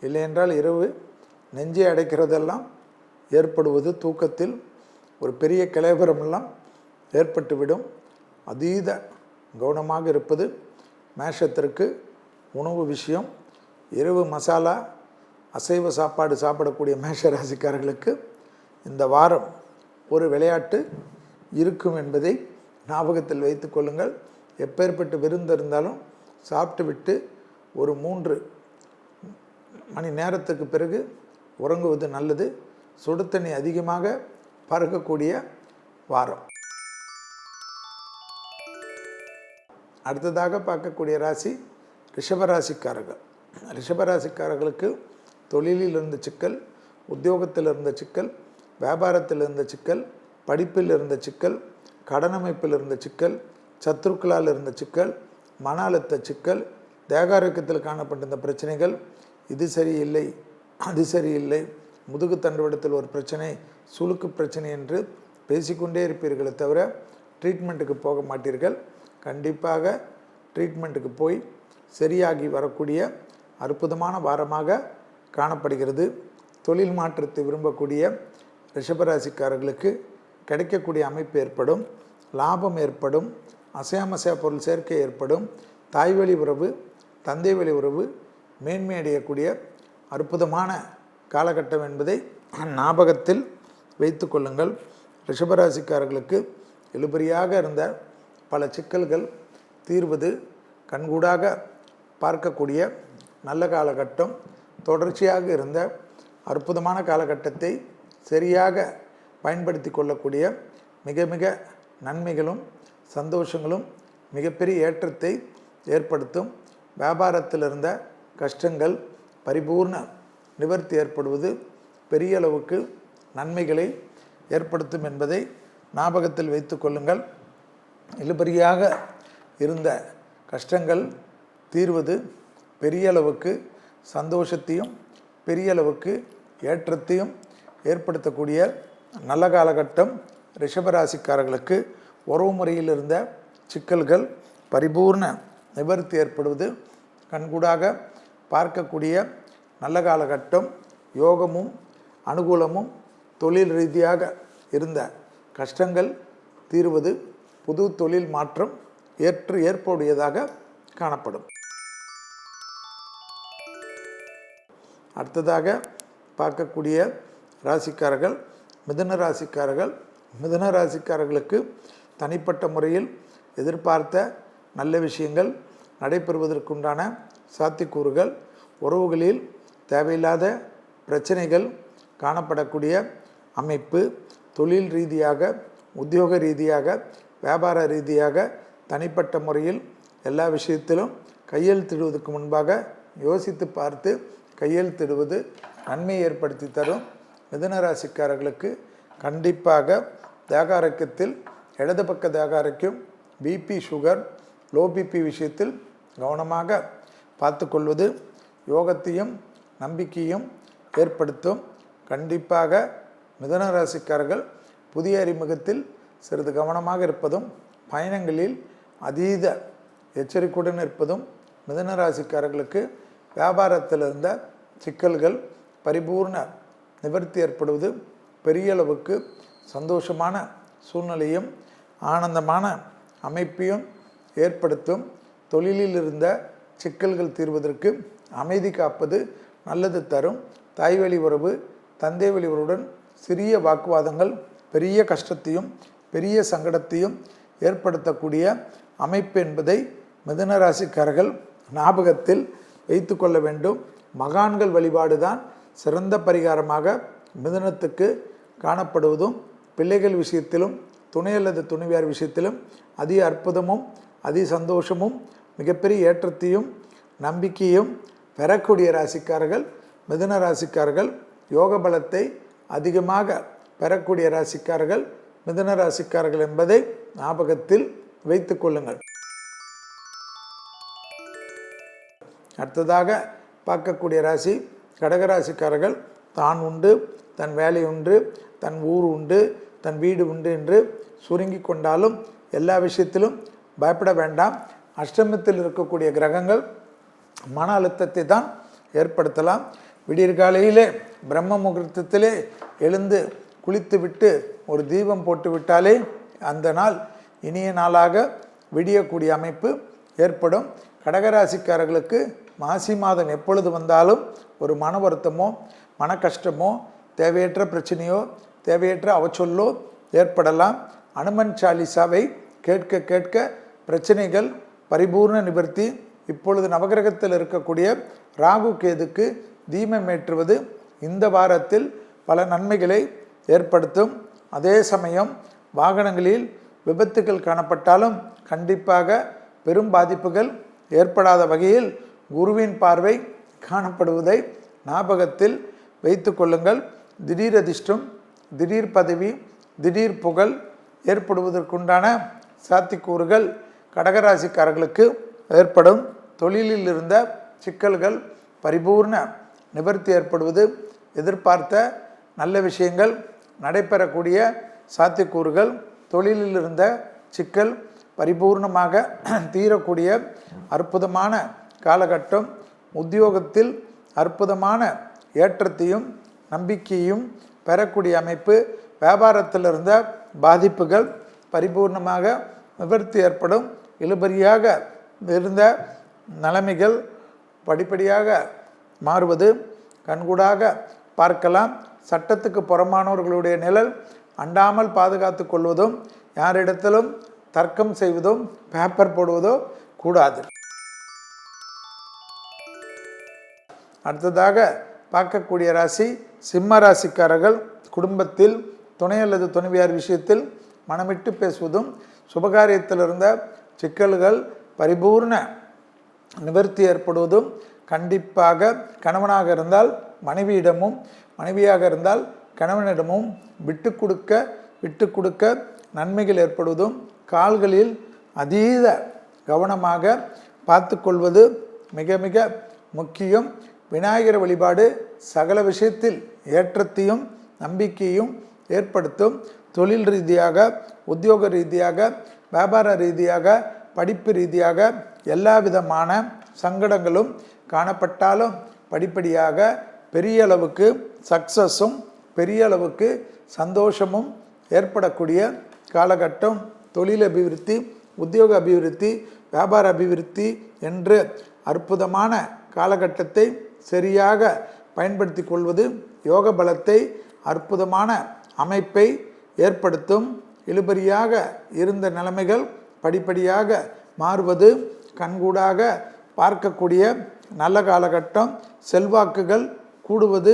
இல்லையென்றால் இரவு நெஞ்சை அடைக்கிறதெல்லாம் ஏற்படுவது, தூக்கத்தில் ஒரு பெரிய கலவரமெல்லாம் ஏற்பட்டுவிடும். அதீத கவனமாக இருப்பது மேஷத்திற்கு. உணவு விஷயம், இரவு மசாலா அசைவ சாப்பாடு சாப்பிடக்கூடிய மேஷ ராசிக்காரர்களுக்கு இந்த வாரம் ஒரு விளையாட்டு இருக்கும் என்பதை ஞாபகத்தில் வைத்து கொள்ளுங்கள். எப்பேற்பட்டு விருந்து இருந்தாலும் சாப்பிட்டு விட்டு ஒரு 3 மணி நேரத்துக்கு பிறகு உறங்குவது நல்லது. சுடு தண்ணி அதிகமாக பறக்கக்கூடிய வாரம். அடுத்ததாக பார்க்கக்கூடிய ராசி ரிஷபராசிக்காரர்கள். ரிஷபராசிக்காரர்களுக்கு தொழிலில் இருந்த சிக்கல், உத்தியோகத்தில் இருந்த சிக்கல், வியாபாரத்தில் இருந்த சிக்கல், படிப்பில் இருந்த சிக்கல், கடனமைப்பில் இருந்த சிக்கல், சத்துருக்களால் இருந்த சிக்கல், மன அழுத்த சிக்கல், தேகாரோக்கியத்தில் காணப்பட்டிருந்த பிரச்சனைகள், இது சரியில்லை அது சரியில்லை, முதுகு தண்டுவடத்தில் ஒரு பிரச்சனை, சுளுக்கு பிரச்சனை என்று பேசிக்கொண்டே இருப்பீர்களே தவிர ட்ரீட்மெண்ட்டுக்கு போக மாட்டீர்கள். கண்டிப்பாக ட்ரீட்மெண்ட்டுக்கு போய் சரியாகி வரக்கூடிய அற்புதமான வாரமாக காணப்படுகிறது. தொழில் மாற்றத்தை விரும்பக்கூடிய ரிஷபராசிக்காரர்களுக்கு கிடைக்கக்கூடிய அமைப்பு ஏற்படும், லாபம் ஏற்படும், அசையாமசையா பொருள் சேர்க்கை ஏற்படும், தாய்வழி உறவு, தந்தை வழி உறவு மேன்மை அடையக்கூடிய அற்புதமான காலகட்டம் என்பதை ஞாபகத்தில் வைத்து கொள்ளுங்கள். ரிஷபராசிக்காரர்களுக்கு இழுபறியாக இருந்த பல சிக்கல்கள் தீர்வது கண்கூடாக பார்க்கக்கூடிய நல்ல காலகட்டம். தொடர்ச்சியாக இருந்த அற்புதமான காலகட்டத்தை சரியாக பயன்படுத்தி கொள்ளக்கூடிய மிக மிக நன்மைகளும் சந்தோஷங்களும் மிகப்பெரிய ஏற்றத்தை ஏற்படுத்தும். வியாபாரத்தில் இருந்த கஷ்டங்கள் பரிபூர்ண நிவர்த்தி ஏற்படுவது பெரிய அளவுக்கு நன்மைகளை ஏற்படுத்தும் என்பதை ஞாபகத்தில் வைத்து கொள்ளுங்கள். இழுபறியாக இருந்த கஷ்டங்கள் தீர்வது பெரிய அளவுக்கு சந்தோஷத்தையும் பெரிய அளவுக்கு ஏற்றத்தையும் ஏற்படுத்தக்கூடிய நல்ல காலகட்டம். ரிஷபராசிக்காரர்களுக்கு உறவு முறையில் இருந்த சிக்கல்கள் பரிபூர்ண நிவர்த்தி ஏற்படுவது கண்கூடாக பார்க்கக்கூடிய நல்ல காலகட்டம். யோகமும் அனுகூலமும் தொழில் ரீதியாக இருந்த கஷ்டங்கள் தீர்வது, புது தொழில் மாற்றம் ஏற்புடையதாக காணப்படும். அடுத்ததாக பார்க்கக்கூடிய ராசிக்காரர்கள் மிதுன ராசிக்காரர்கள். மிதுன ராசிக்காரர்களுக்கு தனிப்பட்ட முறையில் எதிர்பார்த்த நல்ல விஷயங்கள் நடைபெறுவதற்குண்டான சாத்தியக்கூறுகள், உறவுகளில் தேவையில்லாத பிரச்சனைகள் காணப்படக்கூடிய அமைப்பு, தொழில் ரீதியாக, உத்தியோக ரீதியாக, வியாபார ரீதியாக, தனிப்பட்ட முறையில் எல்லா விஷயத்திலும் கையெழுத்திடுவதற்கு முன்பாக யோசித்து பார்த்து கையெழுத்திடுவது நன்மை ஏற்படுத்தி தரும். மிதுன ராசிக்காரர்களுக்கு கண்டிப்பாக தேகாரோக்கியத்தில் இடது பக்க தேகாரோக்கியம், பிபி, சுகர், லோ பிபி விஷயத்தில் கவனமாக பார்த்து கொள்வது யோகத்தையும் நம்பிக்கையும் ஏற்படுத்தும். கண்டிப்பாக மிதுன ராசிக்காரர்கள் புதிய அறிமுகத்தில் சிறிது கவனமாக இருப்பதும், பயணங்களில் அதீத எச்சரிக்கையுடன் இருப்பதும் மிதுன ராசிக்காரர்களுக்கு வியாபாரத்தில் இருந்த சிக்கல்கள் பரிபூர்ண நிவர்த்தி ஏற்படுவது பெரிய அளவுக்கு சந்தோஷமான சூழ்நிலையும் ஆனந்தமான அமைப்பையும் ஏற்படுத்தும். தொழிலில் இருந்த சிக்கல்கள் தீர்வதற்கு அமைதி காப்பது நல்லது தரும். தாய்வழி உறவு, தந்தை வழி உறவுடன் சிறிய வாக்குவாதங்கள் பெரிய கஷ்டத்தையும் பெரிய சங்கடத்தையும் ஏற்படுத்தக்கூடிய அமைப்பு என்பதை மிதுன ராசிக்காரர்கள் ஞாபகத்தில் வைத்து கொள்ள வேண்டும். மகான்கள் வழிபாடு தான் சிறந்த பரிகாரமாக மிதுனத்துக்கு காணப்படுவதும், பிள்ளைகள் விஷயத்திலும் துணை அல்லது துணைவியார் விஷயத்திலும் அதி அற்புதமும் அதி சந்தோஷமும் மிகப்பெரிய ஏற்றத்தையும் நம்பிக்கையும் பெறக்கூடிய ராசிக்காரர்கள் மிதுன ராசிக்காரர்கள். யோக பலத்தை அதிகமாக பெறக்கூடிய ராசிக்காரர்கள் மிதுன ராசிக்காரர்கள் என்பதை ஞாபகத்தில் வைத்து கொள்ளுங்கள். அடுத்ததாக பார்க்கக்கூடிய ராசி கடகராசிக்காரர்கள். தான் உண்டு, தன் வேலை உண்டு, தன் ஊர் உண்டு, தன் வீடு உண்டு என்று சுருங்கி கொண்டாலும் எல்லா விஷயத்திலும் பயப்பட வேண்டாம். அஷ்டமத்தில் இருக்கக்கூடிய கிரகங்கள் மன அழுத்தத்தை தான் ஏற்படுத்தலாம். விடியற்காலையிலே பிரம்ம முகூர்த்தத்திலே எழுந்து குளித்துவிட்டு ஒரு தீபம் போட்டு விட்டாலே அந்த நாள் இனிய நாளாக விடியக்கூடிய அமைப்பு ஏற்படும். கடகராசிக்காரர்களுக்கு மாசி மாதம் எப்பொழுது வந்தாலும் ஒரு மன வருத்தமோ மன கஷ்டமோ தேவையற்ற பிரச்சனையோ தேவையற்ற அவச்சொல்லோ ஏற்படலாம். அனுமன் சாலிசாவை கேட்க கேட்க பிரச்சனைகள் பரிபூர்ண நிவர்த்தி. இப்பொழுது நவகிரகத்தில் இருக்கக்கூடிய ராகு கேதுக்கு தீபம் ஏற்றுவது இந்த வாரத்தில் பல நன்மைகளை ஏற்படுத்தும். அதே சமயம் வாகனங்களில் விபத்துகள் காணப்பட்டாலும் கண்டிப்பாக பெரும் பாதிப்புகள் ஏற்படாத வகையில் குருவின் பார்வை காணப்படுவதை ஞாபகத்தில் வைத்து கொள்ளுங்கள். திடீர் அதிர்ஷ்டம், திடீர் பதவி, திடீர் புகழ் ஏற்படுவதற்குண்டான சாத்தியக்கூறுகள் கடகராசிக்காரர்களுக்கு ஏற்படும். தொழிலில் இருந்த சிக்கல்கள் பரிபூர்ண நிவர்த்தி ஏற்படுவது, எதிர்பார்த்த நல்ல விஷயங்கள் நடைபெறக்கூடிய சாத்தியக்கூறுகள், தொழிலில் இருந்த சிக்கல் பரிபூர்ணமாக தீரக்கூடிய அற்புதமான காலகட்டம். உத்தியோகத்தில் அற்புதமான ஏற்றத்தையும் நம்பிக்கையும் பெறக்கூடிய அமைப்பு. வியாபாரத்தில் இருந்த பாதிப்புகள் பரிபூர்ணமாக நிவர்த்தி ஏற்படும். இழுபறியாக இருந்த நிலைமைகள் படிப்படியாக மாறுவது கண்கூடாக பார்க்கலாம். சட்டத்துக்கு புறமானவர்களுடைய நிழல் அண்டாமல் பாதுகாத்து கொள்வதும், யாரிடத்திலும் தர்க்கம் செய்வதும் பேப்பர் போடுவதோ கூடாது. அடுத்ததாக பார்க்கக்கூடிய ராசி சிம்ம ராசிக்காரர்கள். குடும்பத்தில் துணை அல்லது துணைவியார் விஷயத்தில் மனமிட்டு பேசுவதும், சுபகாரியத்தில் இருந்த சிக்கல்கள் பரிபூர்ண நிவர்த்தி ஏற்படுவதும், கண்டிப்பாக கணவனாக இருந்தால் மனைவியிடமும் மனைவியாக இருந்தால் கணவனிடமும் விட்டு கொடுக்க நன்மைகள் ஏற்படுவதும், கால்களில் அதீத கவனமாக பார்த்து கொள்வது மிக மிக முக்கியம். விநாயகர் வழிபாடு சகல விஷயத்தில் ஏற்றத்தையும் நம்பிக்கையும் ஏற்படுத்தும். தொழில் ரீதியாக, உத்தியோக ரீதியாக, வியாபார ரீதியாக, படிப்பு ரீதியாக எல்லா விதமான சங்கடங்களும் காணப்பட்டாலும் படிப்படியாக பெரிய அளவுக்கு சக்சஸும் பெரிய அளவுக்கு சந்தோஷமும் ஏற்படக்கூடிய காலகட்டம். தொழில் அபிவிருத்தி, உத்தியோக அபிவிருத்தி, வியாபார அபிவிருத்தி என்று அற்புதமான காலகட்டத்தை சரியாக பயன்படுத்தி கொள்வது யோக பலத்தை, அற்புதமான அமைப்பை ஏற்படுத்தும். இழுபறியாக இருந்த நிலைமைகள் படிப்படியாக மாறுவது கண்கூடாக பார்க்கக்கூடிய நல்ல காலகட்டம். செல்வாக்குகள் கூடுவது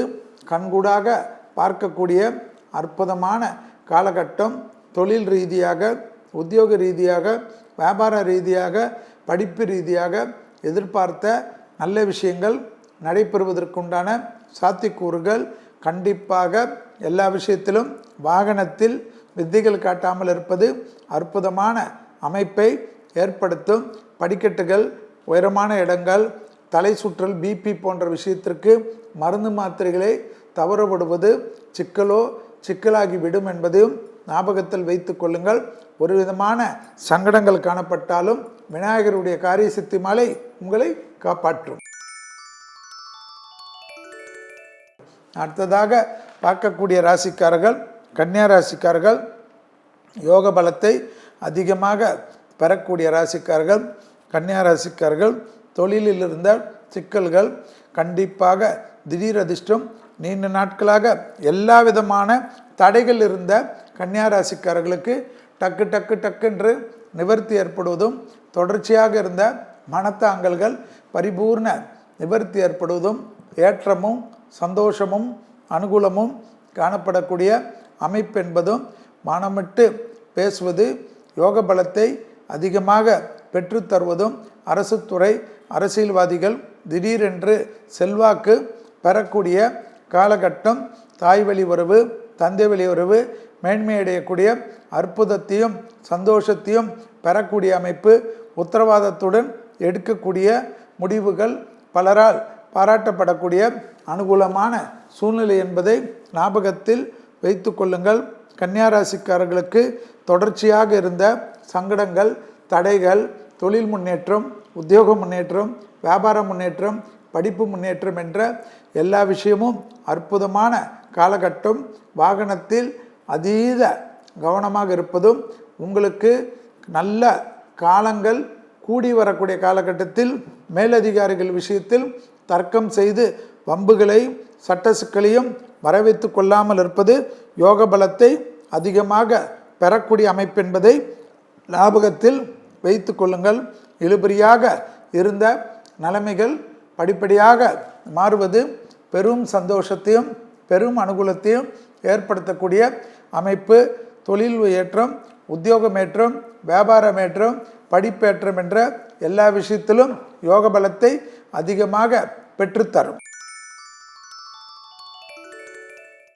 கண்கூடாக பார்க்கக்கூடிய அற்புதமான காலகட்டம். தொழில் ரீதியாக, உத்தியோக ரீதியாக, வியாபார ரீதியாக, படிப்பு ரீதியாக எதிர்பார்த்த நல்ல விஷயங்கள் நடைபெறுவதற்குண்டான சாத்தியக்கூறுகள் கண்டிப்பாக எல்லா விஷயத்திலும். வாகனத்தில் வித்தைகள் காட்டாமல் இருப்பது அற்புதமான அமைப்பை ஏற்படுத்தும். படிக்கட்டுகள், உயரமான இடங்கள், தலை சுற்றல், பிபி போன்ற விஷயத்திற்கு மருந்து மாத்திரைகளை தவறவிடுவது சிக்கலாகி விடும் என்பதையும் ஞாபகத்தில் வைத்து கொள்ளுங்கள். ஒரு விதமான சங்கடங்கள் காணப்பட்டாலும் விநாயகருடைய காரிய சித்தி மாலை உங்களை காப்பாற்றும். அடுத்ததாக பார்க்கக்கூடிய ராசிக்காரர்கள் கன்னியா ராசிக்காரர்கள். யோக பலத்தை அதிகமாக பெறக்கூடிய ராசிக்காரர்கள் கன்னியா ராசிக்காரர்கள். தொழிலில் இருந்த சிக்கல்கள் கண்டிப்பாக திடீர் அதிர்ஷ்டம். நீண்ட நாட்களாக எல்லா விதமான தடைகள் இருந்த கன்னியா ராசிக்காரர்களுக்கு டக்கு நிவர்த்தி ஏற்படுவதும், தொடர்ச்சியாக இருந்த மனத்தாங்கல்கள் பரிபூர்ண நிவர்த்தி ஏற்படுவதும், ஏற்றமும் சந்தோஷமும் அனுகூலமும் காணப்படக்கூடிய அமைப்பு என்பதும், மனமிட்டு பேசுவது யோக பலத்தை அதிகமாக பெற்றுத்தருவதும், அரசு துறை அரசியல்வாதிகள் திடீரென்று செல்வாக்கு பெறக்கூடிய காலகட்டம். தாய் வழி உறவு, தந்தை வழி உறவு மேன்மை அடையக்கூடிய அற்புதத்தையும் சந்தோஷத்தையும் பெறக்கூடிய அமைப்பு. உத்தரவாதத்துடன் எடுக்கக்கூடிய முடிவுகள் பலரால் பாராட்டப்படக்கூடிய அனுகூலமான சூழ்நிலை என்பதை ஞாபகத்தில் வைத்து கொள்ளுங்கள். கன்னியா ராசிக்காரர்களுக்கு தொடர்ச்சியாக இருந்த சங்கடங்கள், தடைகள், தொழில் முன்னேற்றம், உத்தியோக முன்னேற்றம், வியாபார முன்னேற்றம் படிப்பு முன்னேற்றம் என்ற எல்லா விஷயமும் அற்புதமான காலகட்டம். வாகனத்தில் அதீத கவனமாக இருப்பதும், உங்களுக்கு நல்ல காலங்கள் கூடி வரக்கூடிய காலகட்டத்தில் மேலதிகாரிகள் விஷயத்தில் தர்க்கம் செய்து வம்புகளை சட்ட சிக்கலையும் வரவைத்து கொள்ளாமல் இருப்பது யோக பலத்தை அதிகமாக பெறக்கூடிய அமைப்பு என்பதை ஞாபகத்தில் வைத்து கொள்ளுங்கள். இழுபறியாக இருந்த நிலைமைகள் படிப்படியாக மாறுவது பெரும் சந்தோஷத்தையும் பெரும் அனுகூலத்தையும் ஏற்படுத்தக்கூடிய அமைப்பு. தொழில் ஏற்றம், உத்தியோகமேற்றம், வியாபாரமேற்றம், படிப்பேற்றம் என்ற எல்லா விஷயத்திலும் யோக பலத்தை அதிகமாக பெற்றுத்தரும்.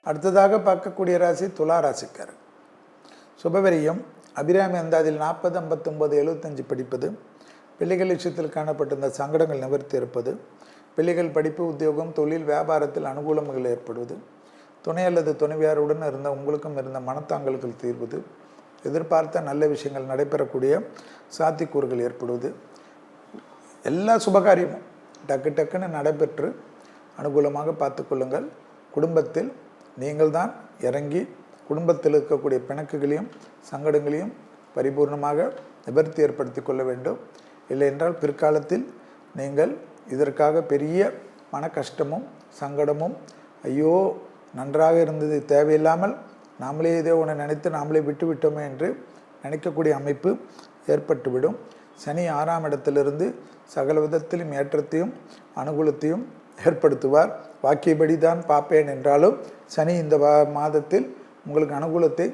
அடுத்ததாக பார்க்கக்கூடிய ராசி துலா ராசிக்காரர். சுபவரியம் அபிராமி அந்தாதில் 40, 59, 75 படிப்பது, பிள்ளைகள் விஷயத்தில் காணப்பட்டிருந்த சங்கடங்கள் நிவர்த்தி இருப்பது, பிள்ளைகள் படிப்பு, உத்தியோகம், தொழில், வியாபாரத்தில் அனுகூலங்கள் ஏற்படுவது, துணை அல்லது துணைவியாருடன் இருந்த உங்களுக்கும் இருந்த மனத்தாங்கல்கள் தீர்வது, எதிர்பார்த்த நல்ல விஷயங்கள் நடைபெறக்கூடிய சாத்தியக்கூறுகள் ஏற்படுவது, எல்லா சுபகாரியமும் டக்கு டக்குன்னு நடைபெற்று அனுகூலமாக பார்த்து கொள்ளுங்கள். குடும்பத்தில் நீங்கள் தான் இறங்கி குடும்பத்தில் இருக்கக்கூடிய பிணக்குகளையும் சங்கடங்களையும் பரிபூர்ணமாக நிவர்த்தி ஏற்படுத்தி கொள்ள வேண்டும். இல்லை என்றால் பிற்காலத்தில் நீங்கள் இதற்காக பெரிய மன கஷ்டமும் சங்கடமும், ஐயோ நன்றாக இருந்தது தேவையில்லாமல் நாமளே ஏதோ ஒன்று நினைத்து நாமளே விட்டு விட்டோமே என்று நினைக்கக்கூடிய அமைப்பு ஏற்பட்டுவிடும். சனி 6ஆம் இடத்திலிருந்து சகல விதத்திலும் ஏற்றத்தையும் அனுகூலத்தையும் ஏற்படுத்துவார். வாக்கியபடி தான் பார்ப்பேன் என்றாலும் சனி இந்த மாதத்தில் உங்களுக்கு அனுகூலத்தை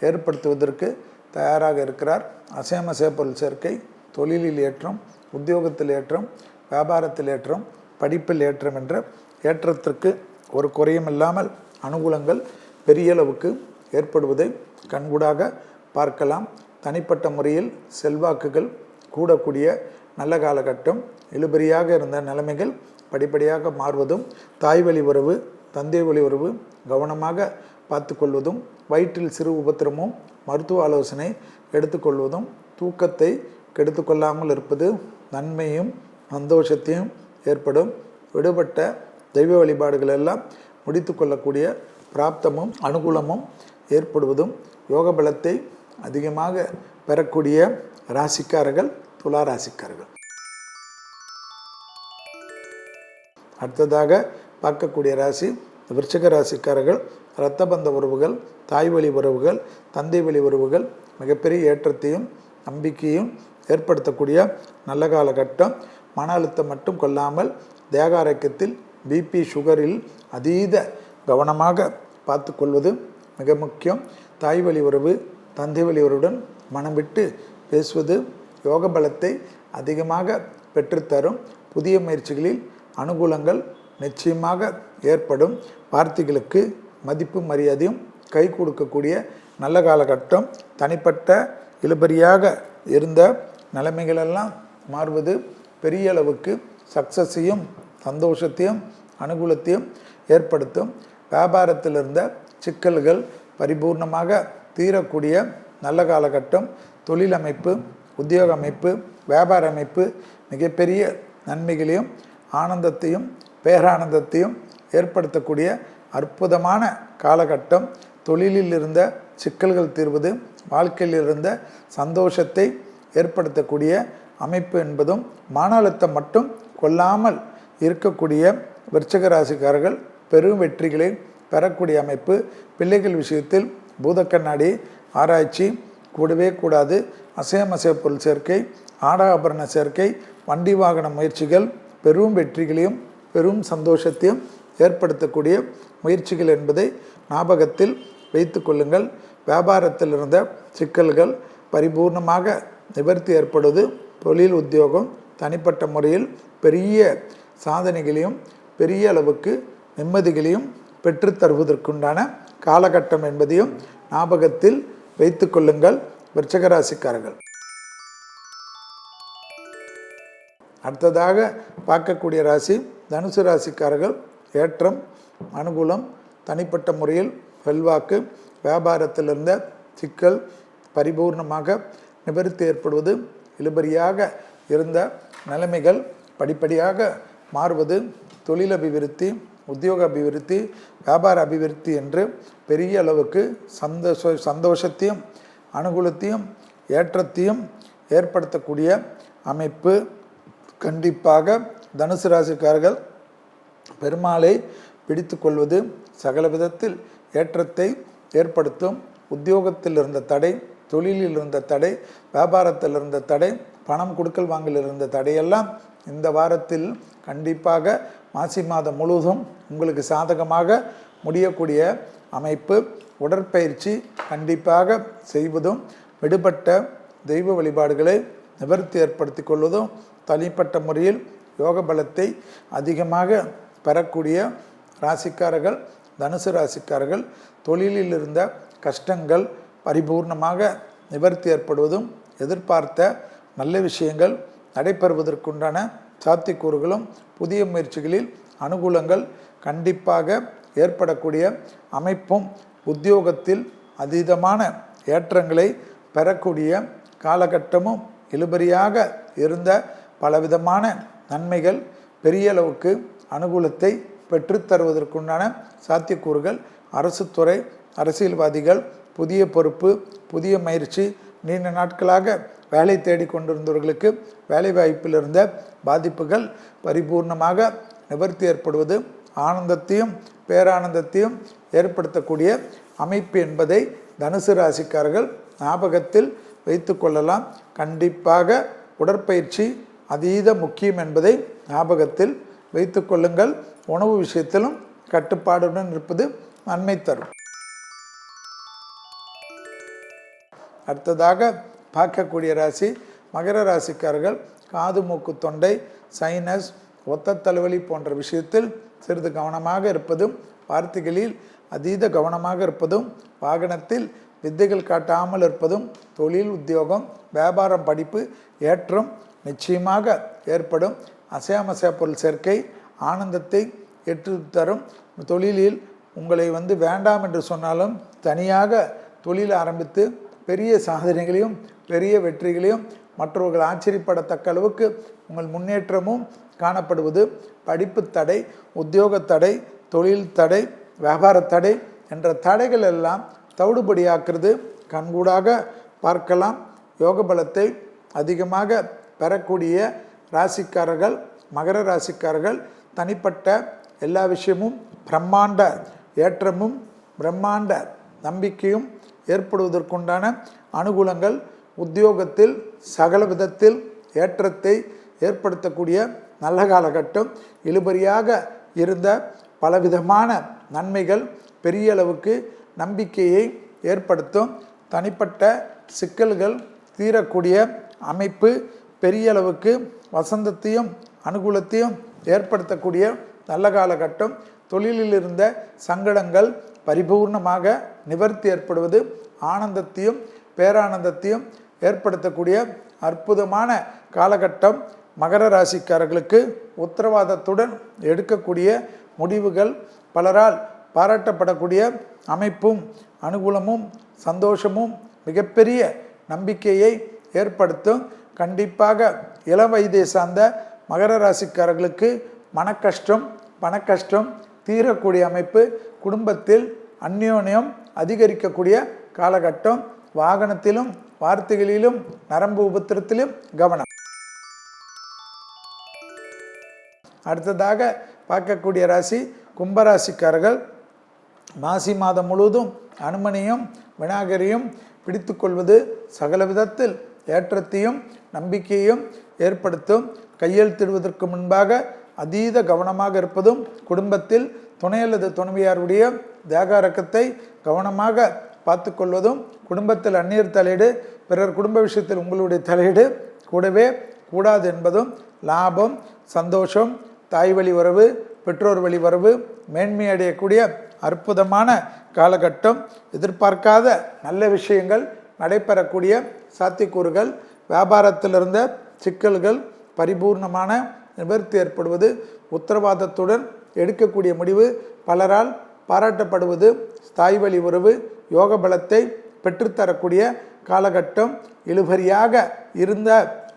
ஏற்படுத்துவதற்கு தயாராக இருக்கிறார். அசையமசைய பொருள் சேர்க்கை, தொழிலில் ஏற்றம், உத்தியோகத்தில் ஏற்றம், வியாபாரத்தில் ஏற்றம், படிப்பில் ஏற்றம் என்ற ஏற்றத்திற்கு ஒரு குறையும் இல்லாமல் அனுகூலங்கள் பெரிய அளவுக்கு ஏற்படுவதை கண்கூடாக பார்க்கலாம். தனிப்பட்ட முறையில் செல்வாக்குகள் கூடக்கூடிய நல்ல காலகட்டம். இழுபறியாக இருந்த நிலைமைகள் படிப்படியாக மாறுவதும், தாய் வழி உறவு, தந்தை வழி உறவு கவனமாக பார்த்து கொள்வதும், வயிற்றில் சிறு உபத்திரமும் மருத்துவ ஆலோசனை எடுத்துக்கொள்வதும், தூக்கத்தை கெடுத்துக்கொள்ளாமல் இருப்பது நன்மையும் சந்தோஷத்தையும் ஏற்படும். விடுபட்ட தெய்வ வழிபாடுகள் எல்லாம் முடித்து கொள்ளக்கூடிய பிராப்தமும் அனுகூலமும் ஏற்படுவதும் யோக பலத்தை அதிகமாக பெறக்கூடிய ராசிக்காரர்கள் துலா ராசிக்காரர்கள். அடுத்ததாக பார்க்கக்கூடிய ராசி விருச்சிக ராசிக்காரர்கள். இரத்த பந்த உறவுகள், தாய் வழி உறவுகள், தந்தை வழி உறவுகள் மிகப்பெரிய ஏற்றத்தையும் நம்பிக்கையும் ஏற்படுத்தக்கூடிய நல்ல காலகட்டம். மன அழுத்தம் மட்டும் கொள்ளாமல் தேக ஆரோக்கியத்தில் பிபி சுகரில் அதீத கவனமாக பார்த்து கொள்வது மிக முக்கியம். தாய் வழி உறவு, தந்தை வழி உறவுடன் மனம் விட்டு பேசுவது யோக பலத்தை அதிகமாக பெற்றுத்தரும். புதிய முயற்சிகளில் அனுகூலங்கள் நிச்சயமாக ஏற்படும். வார்த்தைகளுக்கு மதிப்பு மரியாதையும் கை கொடுக்கக்கூடிய நல்ல காலகட்டம். தனிப்பட்ட இழுபறியாக இருந்த நிலைமைகளெல்லாம் மாறுவது பெரிய அளவுக்கு சக்ஸஸையும் சந்தோஷத்தையும் அனுகூலத்தையும் ஏற்படுத்தும். வியாபாரத்தில் இருந்த சிக்கல்கள் பரிபூர்ணமாக தீரக்கூடிய நல்ல காலகட்டம். தொழில் அமைப்பு, உத்தியோக அமைப்பு, வியாபார அமைப்பு மிகப்பெரிய நன்மைகளையும் ஆனந்தத்தையும் பேரானந்தத்தையும் ஏற்படுத்தக்கூடிய அற்புதமான காலகட்டம். தொழிலில் இருந்த சிக்கல்கள் தீர்வது, வாழ்க்கையில் இருந்த சந்தோஷத்தை ஏற்படுத்தக்கூடிய அமைப்பு என்பதும், மன அழுத்தம் மட்டும் கொள்ளாமல் இருக்கக்கூடிய விருச்சிக ராசிக்காரர்கள் பெரும் வெற்றிகளை பெறக்கூடிய அமைப்பு. பிள்ளைகள் விஷயத்தில் பூதக்கண்ணாடி ஆராய்ச்சி கூடவே கூடாது. அசையமசைய பொருள் சேர்க்கை, ஆடை சேர்க்கை, வண்டி வாகன முயற்சிகள் பெரும் வெற்றிகளையும் பெரும் சந்தோஷத்தையும் ஏற்படுத்தக்கூடிய முயற்சிகள் என்பதை ஞாபகத்தில் வைத்து கொள்ளுங்கள். வியாபாரத்தில் இருந்த சிக்கல்கள் பரிபூர்ணமாக நிவர்த்தி ஏற்படுவது, தொழில் உத்தியோகம் தனிப்பட்ட முறையில் பெரிய சாதனைகளையும் பெரிய அளவுக்கு நிம்மதிகளையும் பெற்றுத்தருவதற்குண்டான காலகட்டம் என்பதையும் ஞாபகத்தில் வைத்து கொள்ளுங்கள் விருச்சிக ராசிக்காரர்கள். அடுத்ததாக பார்க்கக்கூடிய ராசி தனுசு ராசிக்காரர்கள். ஏற்றம், அனுகூலம், தனிப்பட்ட முறையில் செல்வாக்கு, வியாபாரத்தில் இருந்த சிக்கல் பரிபூர்ணமாக நிவர்த்தி ஏற்படுவது, இழுபறியாக இருந்த நிலைமைகள் படிப்படியாக மாறுவது, தொழில் அபிவிருத்தி, உத்தியோக அபிவிருத்தி, வியாபார அபிவிருத்தி என்று பெரிய அளவுக்கு சந்தோஷத்தையும் அனுகூலத்தையும் ஏற்றத்தையும் ஏற்படுத்தக்கூடிய அமைப்பு. கண்டிப்பாக தனுசு ராசிக்காரர்கள் பெருமாளை பிடித்து கொள்வது சகல விதத்தில் ஏற்றத்தை ஏற்படுத்தும். உத்தியோகத்தில் இருந்த தடை, தொழிலில் இருந்த தடை, வியாபாரத்தில் இருந்த தடை, பணம் கொடுக்கல் வாங்கல் இருந்த தடையெல்லாம் இந்த வாரத்தில் கண்டிப்பாக மாசி மாதம் முழுவதும் உங்களுக்கு சாதகமாக முடியக்கூடிய அமைப்பு. உடற்பயிற்சி கண்டிப்பாக செய்வதும், விடுபட்ட தெய்வ வழிபாடுகளை நிவர்த்தி ஏற்படுத்தி கொள்வதும், தனிப்பட்ட முறையில் யோக பலத்தை அதிகமாக பெறக்கூடிய ராசிக்காரர்கள் தனுசு ராசிக்காரர்கள். தொழிலில் இருந்த கஷ்டங்கள் பரிபூர்ணமாக நிவர்த்தி ஏற்படுவதும், எதிர்பார்த்த நல்ல விஷயங்கள் நடைபெறுவதற்குண்டான சாத்தியக்கூறுகளும், புதிய முயற்சிகளில் அனுகூலங்கள் கண்டிப்பாக ஏற்படக்கூடிய அமைப்பும், உத்தியோகத்தில் அதீதமான ஏற்றங்களை பெறக்கூடிய காலகட்டமும், இழுபறியாக இருந்த பலவிதமான நன்மைகள் பெரிய அளவுக்கு அனுகூலத்தை பெற்றுத்தருவதற்குண்டான சாத்தியக்கூறுகள். அரசு துறை, அரசியல்வாதிகள், புதிய பொறுப்பு, புதிய முயற்சி, நீண்ட நாட்களாக வேலை தேடிக்கொண்டிருந்தவர்களுக்கு வேலைவாய்ப்பில் இருந்த பாதிப்புகள் பரிபூர்ணமாக நிவர்த்தி ஏற்படுவது ஆனந்தத்தையும் பேரானந்தத்தையும் ஏற்படுத்தக்கூடிய அமைப்பு என்பதை தனுசு ராசிக்காரர்கள் ஞாபகத்தில் வைத்து கொள்ளலாம். கண்டிப்பாக உடற்பயிற்சி அதீத முக்கியம் என்பதை ஞாபகத்தில் வைத்து கொள்ளுங்கள். உணவு விஷயத்திலும் கட்டுப்பாடுடன் இருப்பது நன்மை தரும். அடுத்ததாக பார்க்கக்கூடிய ராசி மகர ராசிக்காரர்கள். காது, மூக்கு, தொண்டை, சைனஸ், ஒத்த தலைவலி போன்ற விஷயத்தில் சிறிது கவனமாக இருப்பதும், வார்த்தைகளில் அதீத கவனமாக இருப்பதும், வாகனத்தில் வித்தைகள் காட்டாமல் இருப்பதும், தொழில், உத்தியோகம், வியாபாரம், படிப்பு ஏற்றம் நிச்சயமாக ஏற்படும். அசையாமசைய பொருள் சேர்க்கை ஆனந்தத்தை ஏற்றுத்தரும். தொழிலில் உங்களை வேண்டாம் என்று சொன்னாலும் தனியாக தொழில் ஆரம்பித்து பெரிய சாதனைகளையும் பெரிய வெற்றிகளையும் மற்றவர்கள் ஆச்சரியப்படத்தக்க அளவுக்கு உங்கள் முன்னேற்றமும் காணப்படுவது. படிப்பு தடை, உத்தியோக தடை, தொழில் தடை, வியாபார தடை என்ற தடைகள் எல்லாம் தவிடுபடியாக்குறது கண்கூடாக பார்க்கலாம். யோக பலத்தை அதிகமாக பெறக்கூடிய ராசிக்காரர்கள் மகர ராசிக்காரர்கள். தனிப்பட்ட எல்லா விஷயமும் பிரம்மாண்ட ஏற்றமும் பிரம்மாண்ட நம்பிக்கையும் ஏற்படுவதற்குண்டான அனுகூலங்கள். உத்தியோகத்தில் சகல விதத்தில் ஏற்றத்தை ஏற்படுத்தக்கூடிய நல்ல காலகட்டம். இழுபறியாக இருந்த பலவிதமான நன்மைகள் பெரிய அளவுக்கு நம்பிக்கையை ஏற்படுத்தும். தனிப்பட்ட சிக்கல்கள் தீரக்கூடிய அமைப்பு பெரிய அளவுக்கு வசந்தத்தையும் அனுகூலத்தையும் ஏற்படுத்தக்கூடிய நல்ல காலகட்டம். தொழிலில் இருந்த சங்கடங்கள் பரிபூர்ணமாக நிவர்த்தி ஏற்படுவது ஆனந்தத்தையும் பேரானந்தத்தையும் ஏற்படுத்தக்கூடிய அற்புதமான காலகட்டம். மகர ராசிக்காரர்களுக்கு உத்தரவாதத்துடன் எடுக்கக்கூடிய முடிவுகள் பலரால் பாராட்டப்படக்கூடிய அமைப்பும் அனுகூலமும் சந்தோஷமும் மிகப்பெரிய நம்பிக்கையை ஏற்படுத்தும். கண்டிப்பாக இளம் வயதை சார்ந்த மகர ராசிக்காரர்களுக்கு மனக்கஷ்டம் பணக்கஷ்டம் தீரக்கூடிய அமைப்பு. குடும்பத்தில் அந்யோன்யம் அதிகரிக்கக்கூடிய காலகட்டம். வாகனத்திலும் வார்த்தைகளிலும் நரம்பு உபத்திரத்திலும் கவனம். அடுத்ததாக பார்க்கக்கூடிய ராசி கும்பராசிக்காரர்கள். மாசி மாதம் முழுவதும் அனுமனையும் விநாயகரையும் பிடித்து கொள்வது சகல விதத்தில் ஏற்றத்தையும் நம்பிக்கையையும் ஏற்படுத்தும். கையெழுத்திடுவதற்கு முன்பாக அதீத கவனமாக இருப்பதும், குடும்பத்தில் துணை அல்லது துணைவியாருடைய தேகாரக்கத்தை கவனமாக பார்த்து கொள்வதும், குடும்பத்தில் அந்நியர் தலையீடு, பிறர் குடும்ப விஷயத்தில் உங்களுடைய தலையீடு கூடவே கூடாது என்பதும், லாபம், சந்தோஷம், தாய் வழி வரவு, பெற்றோர் வழி வரவு மேன்மை அடையக்கூடிய அற்புதமான காலகட்டம். எதிர்பார்க்காத நல்ல விஷயங்கள் நடைபெறக்கூடிய சாத்தியக்கூறுகள். வியாபாரத்தில் இருந்த சிக்கல்கள் பரிபூர்ணமான நிவர்த்தி ஏற்படுவது, உத்தரவாதத்துடன் எடுக்கக்கூடிய முடிவு பலரால் பாராட்டப்படுவது, தாய் வழி உறவு யோக பலத்தை பெற்றுத்தரக்கூடிய காலகட்டம். இழுபறியாக இருந்த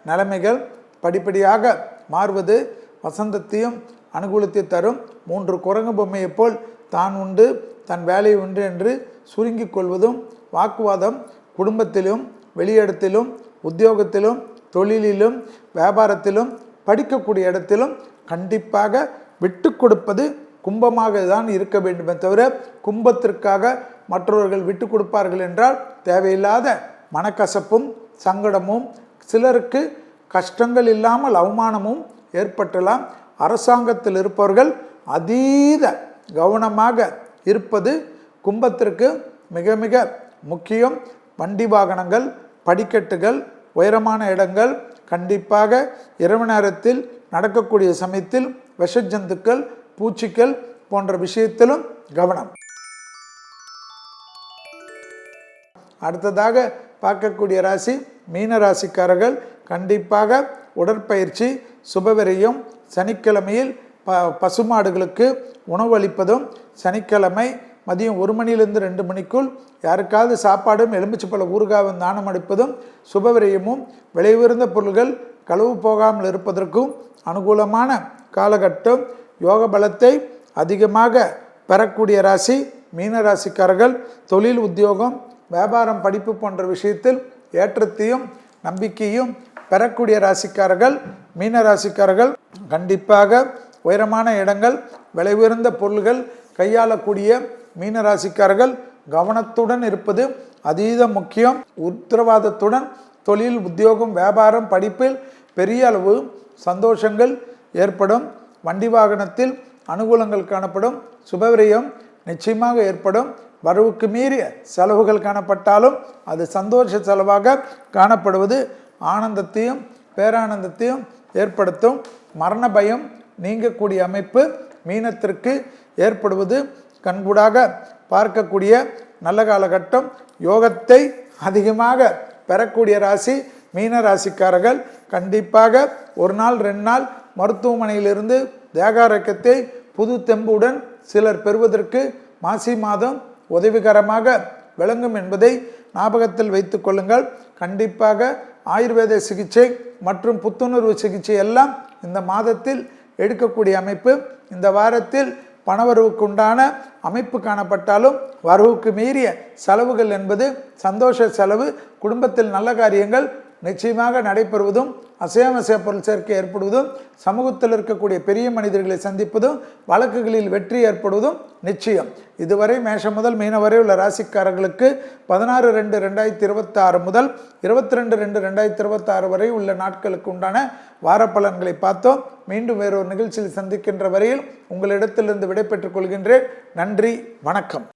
நிலைமைகள் படிப்படியாக மாறுவது, வசந்தத்தையும் அனுகூலத்தை தரும். 3 குரங்கு பொம்மையைப் போல் தான் உண்டு தன் வேலை உண்டு என்று சுருங்கிக் கொள்வதும், வாக்குவாதம் குடும்பத்திலும் வெளியிடத்திலும் உத்தியோகத்திலும் தொழிலிலும் வியாபாரத்திலும் படிக்கக்கூடிய இடத்திலும் கண்டிப்பாக விட்டு கொடுப்பது கும்பமாக தான் இருக்க வேண்டுமே தவிர, கும்பத்திற்காக மற்றவர்கள் விட்டு கொடுப்பார்கள் என்றால் தேவையில்லாத மனக்கசப்பும் சங்கடமும், சிலருக்கு கஷ்டங்கள் இல்லாமல் அவமானமும் ஏற்பட்டலாம். அரசாங்கத்தில் இருப்பவர்கள் அதீத கவனமாக இருப்பது கும்பத்திற்கு மிக மிக முக்கியம். வண்டி வாகனங்கள், படிக்கட்டுகள், உயரமான இடங்கள் கண்டிப்பாக இரவு நேரத்தில் நடக்கக்கூடிய சமயத்தில் விஷஜந்துக்கள், பூச்சிகள் போன்ற விஷயத்திலும் கவனம். அடுத்ததாக பார்க்கக்கூடிய ராசி மீன ராசிக்காரர்கள். கண்டிப்பாக உடற்பயிற்சி, சுபவிரயம், சனிக்கிழமையில் பசுமாடுகளுக்கு உணவு அளிப்பதும், சனிக்கிழமை மதியம் 1 மணியிலிருந்து 2 மணிக்குள் யாருக்காவது சாப்பாடும் எலுமிச்சைப்பழ ஊறுகாவும் தானம் அளிப்பதும், சுபவிரயமும், விலை உயர்ந்த பொருள்கள் களவு போகாமல் இருப்பதற்கும் அனுகூலமான காலகட்டம். யோக பலத்தை அதிகமாக பெறக்கூடிய ராசி மீன ராசிக்காரர்கள். தொழில், உத்தியோகம், வியாபாரம், படிப்பு போன்ற விஷயத்தில் ஏற்றத்தையும் நம்பிக்கையும் பெறக்கூடிய ராசிக்காரர்கள் மீன ராசிக்காரர்கள். கண்டிப்பாக உயரமான இடங்கள், விலை உயர்ந்த பொருள்கள் கையாளக்கூடிய மீன ராசிக்காரர்கள் கவனத்துடன் இருப்பது அதீத முக்கியம். உத்தரவாதத்துடன் தொழில், உத்தியோகம், வியாபாரம், படிப்பில் பெரிய அளவு சந்தோஷங்கள் ஏற்படும். வண்டி வாகனத்தில் அனுகூலங்கள் காணப்படும். சுபவிரயம் நிச்சயமாக ஏற்படும். வரவுக்கு மீறிய செலவுகள் காணப்பட்டாலும் அது சந்தோஷ செலவாக காணப்படுவது ஆனந்தத்தையும் பேரானந்தத்தையும் ஏற்படுத்தும். மரண பயம் நீங்கக்கூடிய அமைப்பு மீனத்திற்கு ஏற்படுவது கண்கூடாக பார்க்கக்கூடிய நல்ல காலகட்டம். யோகத்தை அதிகமாக பெறக்கூடிய ராசி மீன ராசிக்காரர்கள். கண்டிப்பாக 1 நாள் 2 நாள் மருத்துவமனையிலிருந்து தேகாரோக்கியத்தை புது தெம்புடன் சிலர் பெறுவதற்கு மாசி மாதம் உதவிகரமாக விளங்கும் என்பதை ஞாபகத்தில் வைத்து கொள்ளுங்கள். கண்டிப்பாக ஆயுர்வேத சிகிச்சை மற்றும் புத்துணர்வு சிகிச்சை எல்லாம் இந்த மாதத்தில் எடுக்கக்கூடிய அமைப்பு. இந்த வாரத்தில் பணவரவுக்கு உண்டான அமைப்பு காணப்பட்டாலும் வரவுக்கு மீறிய செலவுகள் என்பது சந்தோஷ செலவு. குடும்பத்தில் நல்ல காரியங்கள் நிச்சயமாக நடைபெறுவதும், அசையாமசைய பொருள் சேர்க்கை ஏற்படுவதும், சமூகத்தில் இருக்கக்கூடிய பெரிய மனிதர்களை சந்திப்பதும், வழக்குகளில் வெற்றி ஏற்படுவதும் நிச்சயம். இதுவரை மேஷம் முதல் மீன வரை உள்ள ராசிக்காரர்களுக்கு 16/2/2026 முதல் 22/2/2026 வரை உள்ள நாட்களுக்கு உண்டான வார பலன்களை பார்த்தோம். மீண்டும் வேறொரு நிகழ்ச்சியில் சந்திக்கின்ற வரையில் உங்களிடத்திலிருந்து விடைபெற்றுக் கொள்கின்றேன். நன்றி, வணக்கம்.